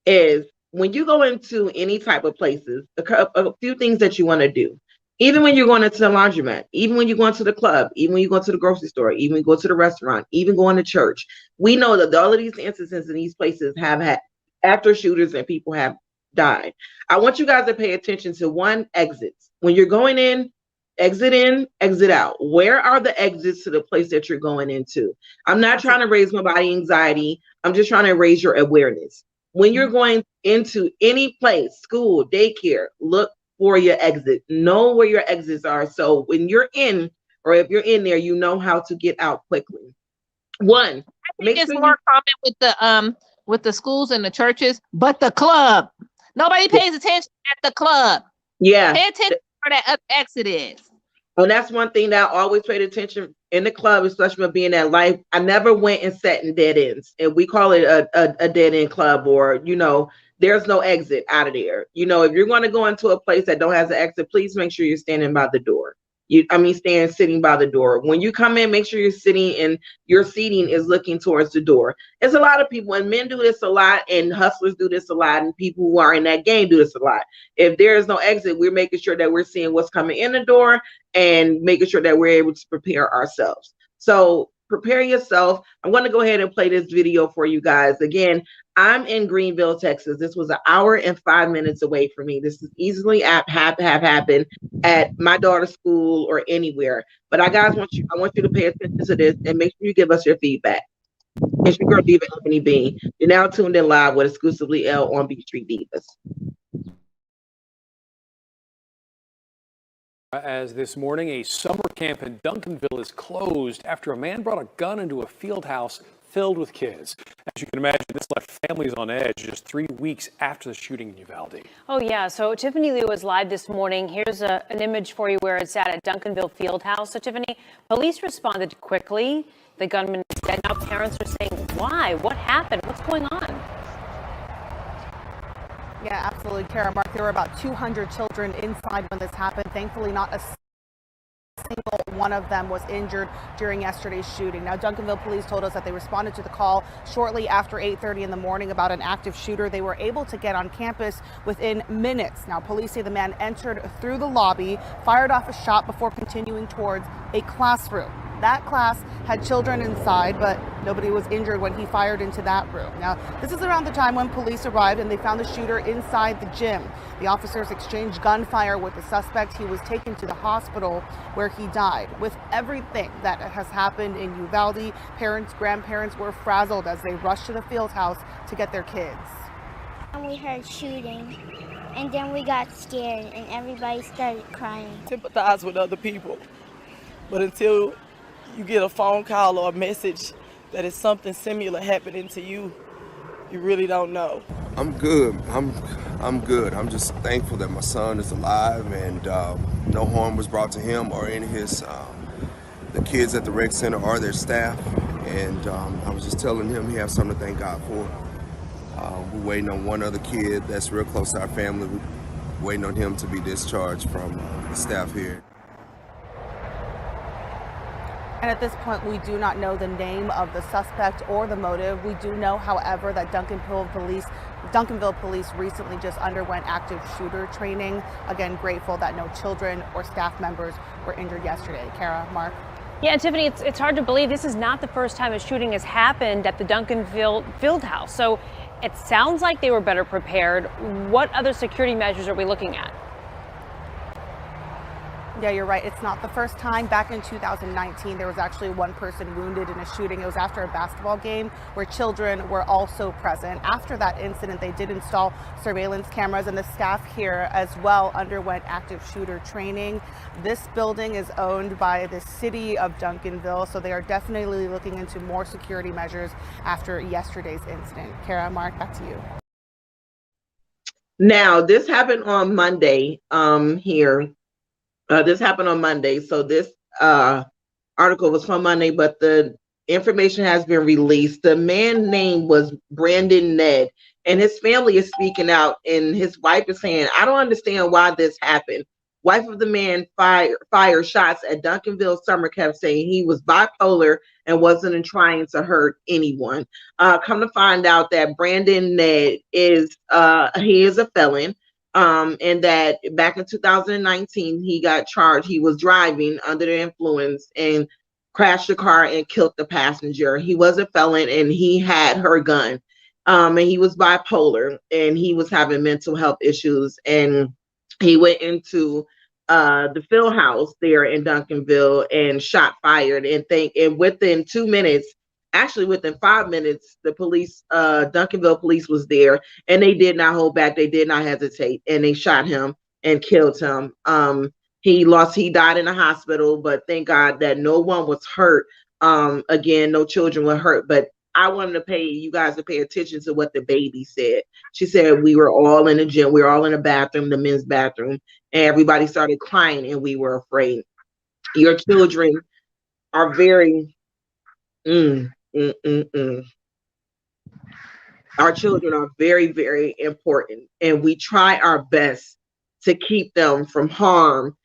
is when you go into any type of places, a few things that you want to do. Even when you're going into the laundromat, even when you're going to the club, even when you go to the grocery store, even when you go to the restaurant, even going to church, we know that all of these instances in these places have had after shooters and people have died. I want you guys to pay attention to one, exits. When you're going in, exit out. Where are the exits to the place that you're going into? I'm not trying to raise nobody anxiety. I'm just trying to raise your awareness. When you're going into any place, school, daycare, look for your exit. Know where your exits are. So when you're in, or if you're in there, you know how to get out quickly. One, I think it's more common with the schools and the churches, but the club. Nobody pays attention at the club. Yeah. Pay attention where that exit is. And that's one thing that I always paid attention in the club, especially being that life. I never went and sat in dead ends. And we call it a dead end club, or, you know, there's no exit out of there. You know, if you're going to go into a place that don't have an exit, please make sure you're standing by the door. Sitting by the door. When you come in, make sure you're sitting and your seating is looking towards the door. There's a lot of people, and men do this a lot, and hustlers do this a lot, and people who are in that game do this a lot. If there is no exit, we're making sure that we're seeing what's coming in the door and making sure that we're able to prepare ourselves. So prepare yourself. I'm going to go ahead and play this video for you guys. Again, I'm in Greenville, Texas. This was 1 hour and 5 minutes away from me. This is easily have happened at my daughter's school or anywhere. But I want you to pay attention to this and make sure you give us your feedback. It's your girl Diva Anthony Bean. You're now tuned in live with Exclusively Elle on Beat Street Divas. As this morning, a summer camp in Duncanville is closed after a man brought a gun into a field house filled with kids. As you can imagine, this left families on edge just 3 weeks after the shooting in Uvalde. Oh, yeah. So Tiffany Lee was live this morning. Here's an image for you where it's at Duncanville Field House. So, Tiffany, police responded quickly. The gunman is dead. Now parents are saying, why? What happened? What's going on? Yeah, absolutely, Kara. Mark, there were about 200 children inside when this happened. Thankfully, not a single one of them was injured during yesterday's shooting. Now, Duncanville police told us that they responded to the call shortly after 8:30 in the morning about an active shooter. They were able to get on campus within minutes. Now, police say the man entered through the lobby, fired off a shot before continuing towards a classroom. That class had children inside, but nobody was injured when he fired into that room. Now, this is around the time when police arrived and they found the shooter inside the gym. The officers exchanged gunfire with the suspect. He was taken to the hospital where he died. With everything that has happened in Uvalde, parents, grandparents were frazzled as they rushed to the field house to get their kids. And we heard shooting, and then we got scared, and everybody started crying. Sympathize with other people, but until you get a phone call or a message that is something similar happening to you, you really don't know. I'm good. I'm good. I'm just thankful that my son is alive and no harm was brought to him or any of his the kids at the rec center or their staff. And I was just telling him he has something to thank God for. We're waiting on one other kid that's real close to our family. We're waiting on him to be discharged from the staff here. And at this point, we do not know the name of the suspect or the motive. We do know, however, that Duncanville police recently just underwent active shooter training. Again, grateful that no children or staff members were injured yesterday. Kara, Mark. Yeah, and Tiffany, it's hard to believe this is not the first time a shooting has happened at the Duncanville field house. So it sounds like they were better prepared. What other security measures are we looking at? Yeah, you're right. It's not the first time. Back in 2019, there was actually one person wounded in a shooting. It was after a basketball game where children were also present. After that incident, they did install surveillance cameras, and the staff here as well underwent active shooter training. This building is owned by the city of Duncanville, so they are definitely looking into more security measures after yesterday's incident. Kara, Mark, back to you. Now, this happened on Monday here. This happened on Monday. So this article was from Monday, but the information has been released. The man's name was Brandon Ned, and his family is speaking out, and his wife is saying, I don't understand why this happened. Wife of the man fired shots at Duncanville Summer camp, saying he was bipolar and wasn't trying to hurt anyone. Come to find out that Brandon Ned is he is a felon. And that back in 2019 he got charged. He was driving under the influence and crashed the car and killed the passenger. He was a felon and he had her gun. And he was bipolar and he was having mental health issues, and he went into the field house there in Duncanville and shot fired, and within 2 minutes, actually within 5 minutes, the police, Duncanville police was there, and they did not hold back. They did not hesitate, and they shot him and killed him. He died in the hospital, but thank God that no one was hurt. Again, no children were hurt, but I wanted you guys to pay attention to what the baby said. She said, we were all in the gym. We were all in the bathroom, the men's bathroom, and everybody started crying and we were afraid. Your children are very, Our children are very, very important, and we try our best to keep them from harm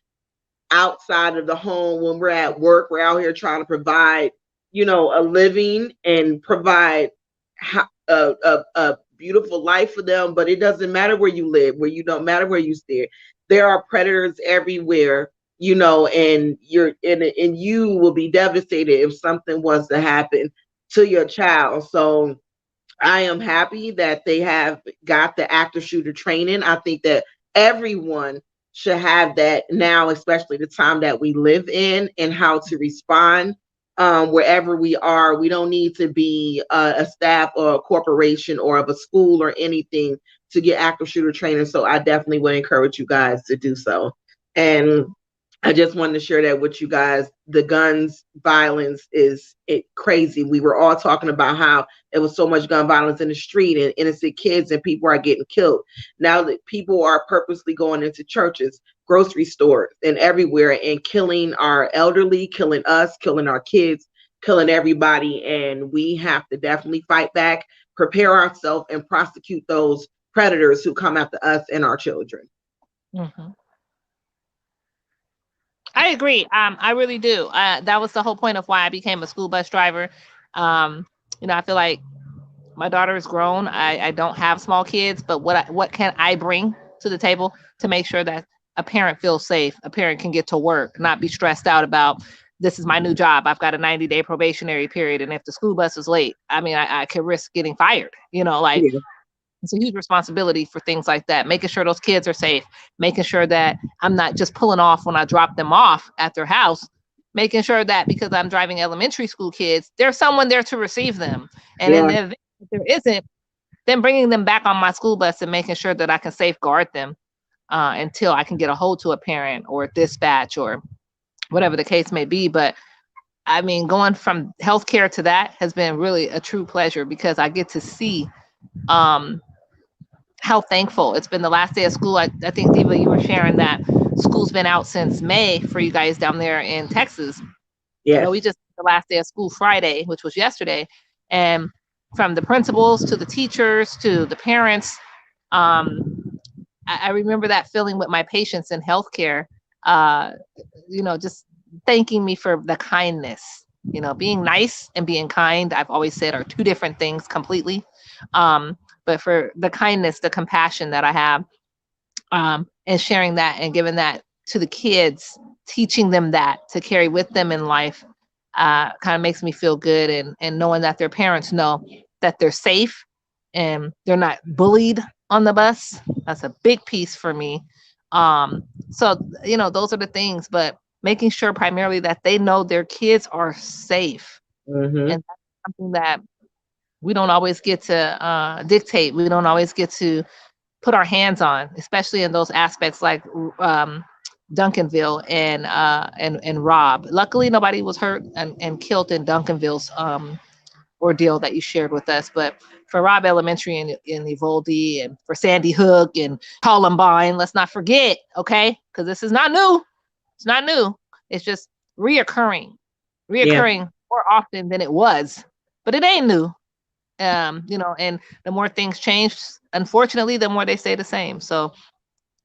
outside of the home. When we're at work, we're out here trying to provide, a living and provide a beautiful life for them. But it doesn't matter where you live, don't matter where you stay. There are predators everywhere, and you will be devastated if something was to happen to your child. So I am happy that they have got the active shooter training. I think that everyone should have that now, especially the time that we live in, and how to respond wherever we are. We don't need to be a staff or a corporation or of a school or anything to get active shooter training. So I definitely would encourage you guys to do so. And I just wanted to share that with you guys. The guns violence is crazy. We were all talking about how there was so much gun violence in the street and innocent kids and people are getting killed. Now that people are purposely going into churches, grocery stores, and everywhere and killing our elderly, killing us, killing our kids, killing everybody. And we have to definitely fight back, prepare ourselves, and prosecute those predators who come after us and our children. Mm-hmm. I agree. I really do. That was the whole point of why I became a school bus driver. I feel like my daughter is grown. I don't have small kids, but what can I bring to the table to make sure that a parent feels safe, a parent can get to work, not be stressed out about, this is my new job. I've got a 90-day probationary period. And if the school bus is late, I could risk getting fired, It's a huge responsibility for things like that, making sure those kids are safe, making sure that I'm not just pulling off when I drop them off at their house, making sure that because I'm driving elementary school kids, there's someone there to receive them. And in the event that there isn't, then bringing them back on my school bus and making sure that I can safeguard them until I can get a hold to a parent or dispatch or whatever the case may be. But going from healthcare to that has been really a true pleasure because I get to see how thankful. It's been the last day of school. I think, Diva, you were sharing that school's been out since May for you guys down there in Texas. Yeah. We just the last day of school Friday, which was yesterday. And from the principals to the teachers to the parents, I remember that feeling with my patients in healthcare, just thanking me for the kindness. Being nice and being kind, I've always said, are two different things completely. But for the kindness, the compassion that I have, and sharing that and giving that to the kids, teaching them that to carry with them in life, kind of makes me feel good. And knowing that their parents know that they're safe and they're not bullied on the bus, that's a big piece for me. So, those are the things, but making sure primarily that they know their kids are safe. Mm-hmm. And that's something that we don't always get to dictate. We don't always get to put our hands on, especially in those aspects like Duncanville and Rob. Luckily, nobody was hurt and killed in Duncanville's ordeal that you shared with us. But for Rob Elementary in Uvalde, and for Sandy Hook and Columbine, let's not forget, okay? Because this is not new. It's not new. It's just reoccurring more often than it was. But it ain't new. And the more things change, unfortunately, the more they stay the same. So,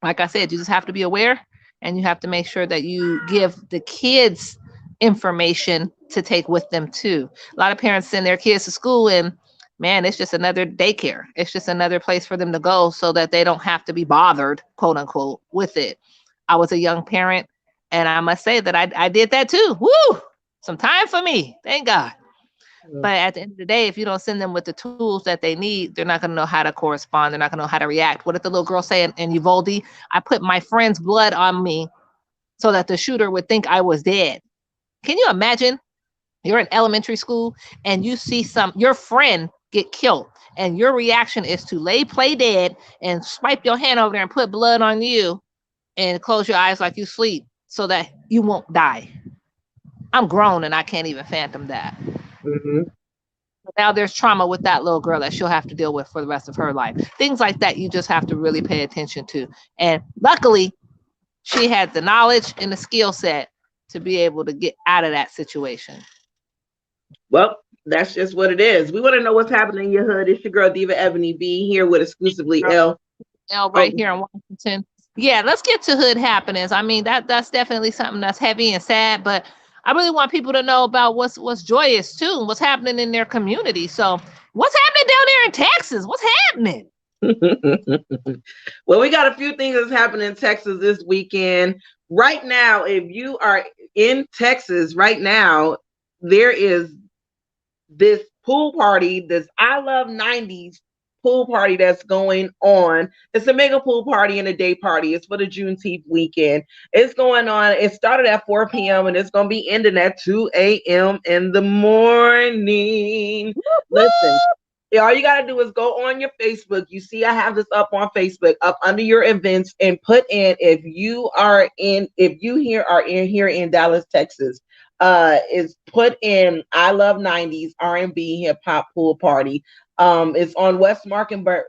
like I said, you just have to be aware, and you have to make sure that you give the kids information to take with them too. A lot of parents send their kids to school, and man, it's just another daycare. It's just another place for them to go so that they don't have to be bothered, quote unquote, with it. I was a young parent, and I must say that I did that too. Woo! Some time for me. Thank God. But at the end of the day, if you don't send them with the tools that they need, they're not going to know how to correspond. They're not going to know how to react. What did the little girl say in Uvalde? I put my friend's blood on me so that the shooter would think I was dead. Can you imagine? You're in elementary school and you see your friend get killed, and your reaction is to play dead and swipe your hand over there and put blood on you and close your eyes like you sleep so that you won't die. I'm grown and I can't even fathom that. Mm-hmm. Now there's trauma with that little girl that she'll have to deal with for the rest of her life. Things like that you just have to really pay attention to. And luckily, she had the knowledge and the skill set to be able to get out of that situation. Well, that's just what it is. We want to know what's happening in your hood. It's your girl Diva Ebony B here with exclusively L right here in Washington. Yeah, let's get to hood happenings. I mean, that's definitely something that's heavy and sad, but I really want people to know about what's joyous too, and what's happening in their community. So what's happening down there in Texas? What's happening? Well, we got a few things that's happening in Texas this weekend. Right now, if you are in Texas right now, there is this pool party, this I Love 90s pool party that's going on. It's a mega pool party and a day party. It's for the Juneteenth weekend. It's going on. It started at 4 p.m. and it's going to be ending at 2 a.m. in the morning. Listen, all you got to do is go on your Facebook. You see, I have this up on Facebook, up under your events, and put in if you are in here in Dallas, Texas. Is put in I Love 90s R&B hip hop pool party. It's on West Mockingbird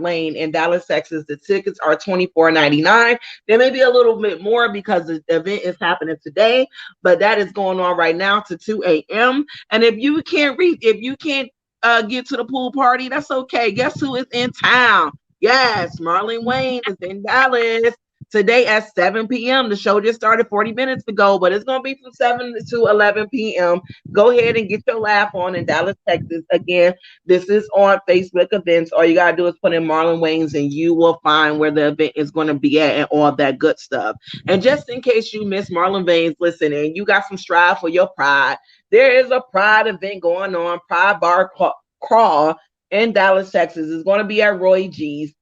Lane in Dallas, Texas. The tickets are $24.99. There may be a little bit more because the event is happening today, but that is going on right now to 2 a.m. And if you can't get to the pool party, that's okay. Guess who is in town? Yes, Marlon Wayne is in Dallas today at 7 p.m. The show just started 40 minutes ago, but it's going to be from 7 to 11 p.m. Go ahead and get your laugh on in Dallas, Texas. Again, this is on Facebook events. All you got to do is put in Marlon Wayne's and you will find where the event is going to be at and all that good stuff. And just in case you miss Marlon Wayne's listening, you got some strive for your pride. There is a pride event going on, Pride Bar Crawl in Dallas, Texas. It's going to be at Roy G's.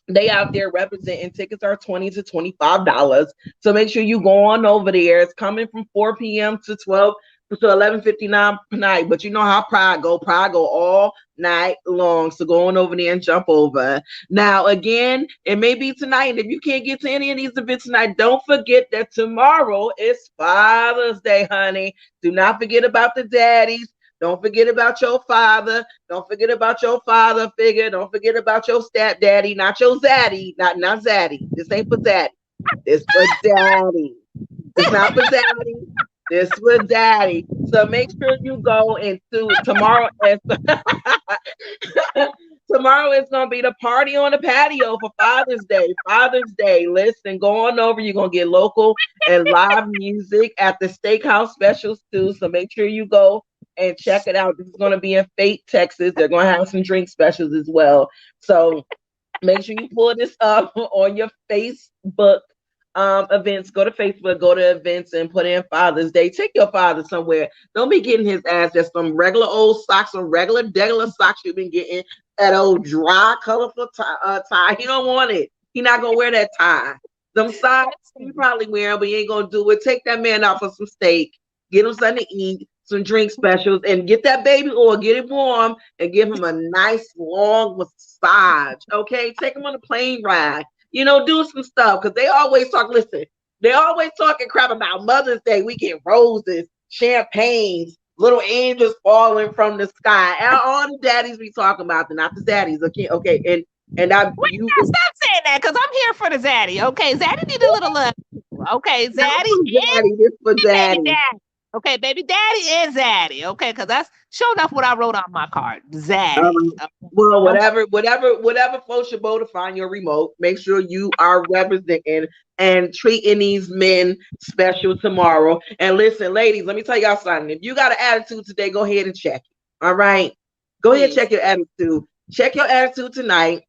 They out there representing. Tickets are $20 to $25. So make sure you go on over there. It's coming from 4 p.m. to 11:59 per night. But you know how Pride go all night long. So go on over there and jump over. Now, again, it may be tonight. If you can't get to any of these events tonight, don't forget that tomorrow is Father's Day, honey. Do not forget about the daddies. Don't forget about your father. Don't forget about your father figure. Don't forget about your stepdaddy, not your zaddy. Not zaddy. This ain't for zaddy. This for daddy. It's not for zaddy. This for daddy. So make sure you go into tomorrow. Tomorrow is going to be the party on the patio for Father's Day. Father's Day. Listen, go on over. You're going to get local and live music at the steakhouse specials too. So make sure you go and check it out. This is going to be in Fate, Texas. They're going to have some drink specials as well. So make sure you pull this up on your Facebook events. Go to Facebook, go to events, and put in Father's Day. Take your father somewhere. Don't be getting his ass just some regular old socks, some regular socks you've been getting, that old dry, colorful tie. He don't want it. He not going to wear that tie. Them socks, he probably wear them, but he ain't going to do it. Take that man out for some steak. Get him something to eat. Some drink specials, and get that baby oil, get it warm, and give him a nice long massage. Okay, take him on a plane ride. Do some stuff, because they always talk. Listen, they always talking crap about Mother's Day. We get roses, champagnes, little angels falling from the sky. All the daddies we talking about, not the zaddies. Okay, and stop saying that, because I'm here for the zaddy. Okay, zaddy need a little love. Okay, Zaddy Daddy, this for and Daddy. Baby Daddy. Okay, Baby Daddy and Zaddy. Okay, because that's sure enough what I wrote on my card. Zaddy. Well, whatever floats your boat to find your remote. Make sure you are representing and treating these men special tomorrow. And listen, ladies, let me tell y'all something. If you got an attitude today, go ahead and check it. All right, go ahead and check your attitude. Check your attitude tonight.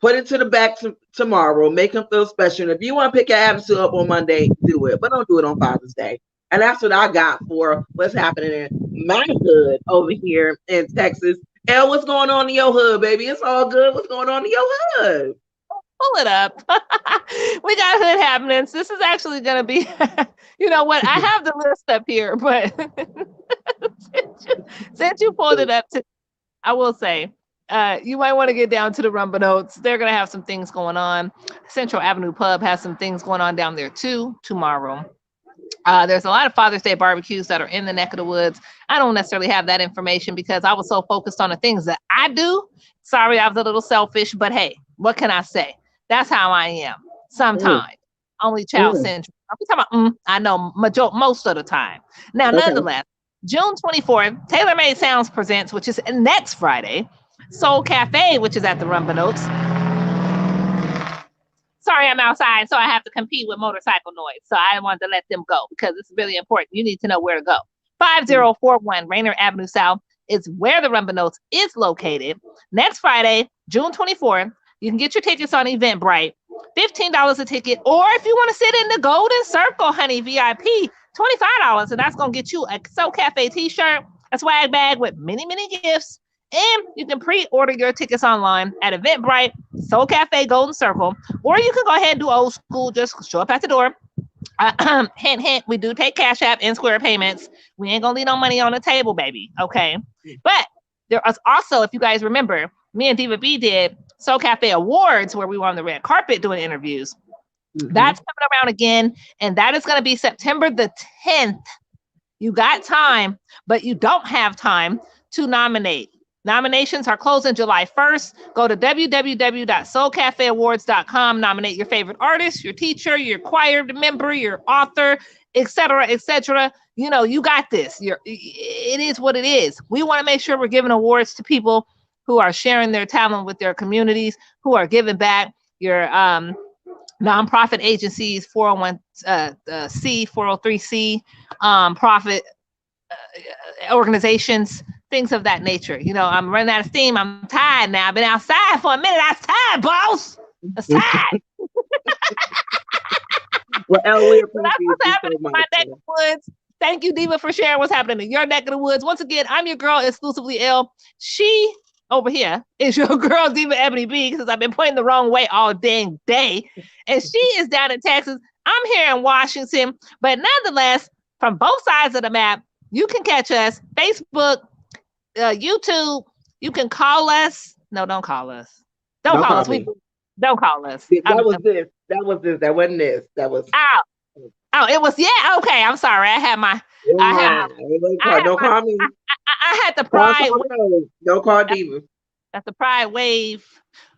Put it to the back tomorrow. Make them feel special. And if you want to pick your attitude up on Monday, do it. But don't do it on Father's Day. And that's what I got for what's happening in my hood over here in Texas. And what's going on in your hood, baby? It's all good. What's going on in your hood? Pull it up. We got hood happenings. This is actually going to be, you know what? I have the list up here, but since you pulled it up, I will say, you might want to get down to the Rumba Notes. They're going to have some things going on. Central Avenue Pub has some things going on down there too tomorrow. There's a lot of Father's Day barbecues that are in the neck of the woods. I don't necessarily have that information because I was so focused on the things that I do. Sorry, I was a little selfish, but hey, what can I say? That's how I am. Sometimes. Only child centric. I'm talking about, I know most of the time. Now, nonetheless, June 24th, Taylor Made Sounds presents, which is next Friday, Soul Cafe, which is at the Rumba Notes. Sorry, I'm outside, so I have to compete with motorcycle noise. So I wanted to let them go because it's really important. You need to know where to go. 5041 Rainer Avenue South is where the Rumba Notes is located. Next Friday, June 24th, you can get your tickets on Eventbrite. $15 a ticket. Or if you want to sit in the Golden Circle, honey, VIP, $25. And that's going to get you a Soul Cafe t-shirt, a swag bag with many, many gifts. And you can pre-order your tickets online at Eventbrite, Soul Cafe, Golden Circle. Or you can go ahead and do old school, just show up at the door. Hint, hint, we do take Cash App and Square payments. We ain't going to leave no money on the table, baby. Okay. But there is also, if you guys remember, me and Diva B did Soul Cafe Awards where we were on the red carpet doing interviews. That's coming around again. And that is going to be September the 10th. You got time, but you don't have time to nominate. Nominations are closing July 1st. Go to www.soulcafeawards.com. Nominate your favorite artist, your teacher, your choir member, your author, etc., etc. You know, you got this. It is what it is. We want to make sure we're giving awards to people who are sharing their talent with their communities, who are giving back. Your nonprofit agencies, 401c, 403c, profit organizations, things of that nature. You know, I'm running out of steam. I'm tired now. I've been outside for a minute. I was tired, boss. I was tired. Well, Elle, that's what's happening in my neck of the woods. Thank you, Diva, for sharing what's happening in your neck of the woods. Once again, I'm your girl, exclusively Elle. She over here is your girl, Diva Ebony B, because I've been pointing the wrong way all dang day. And she is down in Texas. I'm here in Washington. But nonetheless, from both sides of the map, you can catch us. Facebook, YouTube. You can call us. No, don't call us. Don't call us. Don't call us. That was this. That was this. That wasn't this. That was. Oh, it was. Yeah. Okay. I'm sorry. I had my. Don't call me. I had the pride. Don't call Diva. That's the pride wave.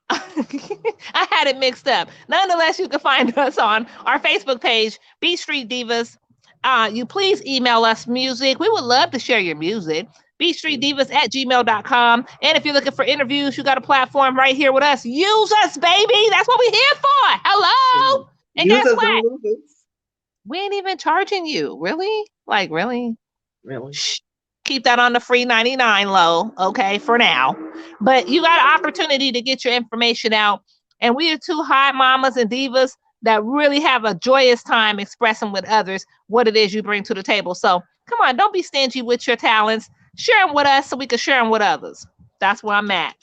I had it mixed up. Nonetheless, you can find us on our Facebook page, Beat Street Divas. You please email us music. We would love to share your music. beatstreetdivas@gmail.com. And if you're looking for interviews, you got a platform right here with us. Use us, baby. That's what we're here for. Hello. And guess what? We ain't even charging you. Really? Like, really? Really? Shh. Keep that on the free 99 low, okay, for now. But you got an opportunity to get your information out. And we are two high mamas and divas that really have a joyous time expressing with others what it is you bring to the table. So come on, don't be stingy with your talents. Share them with us so we can share them with others. That's where I'm at.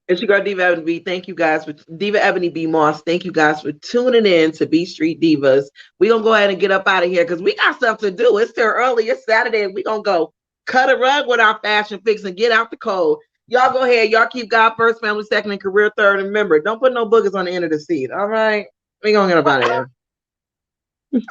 It's your girl, Diva Ebony B. Thank you guys for Diva Ebony B. Moss. Thank you guys for tuning in to Beat Street Divas. We're going to go ahead and get up out of here because we got stuff to do. It's still early. It's Saturday. We're going to go cut a rug with our fashion fix and get out the cold. Y'all go ahead. Y'all keep God first, family second, and career third. And remember, don't put no boogers on the end of the seat. All right? We're going to get up out of here.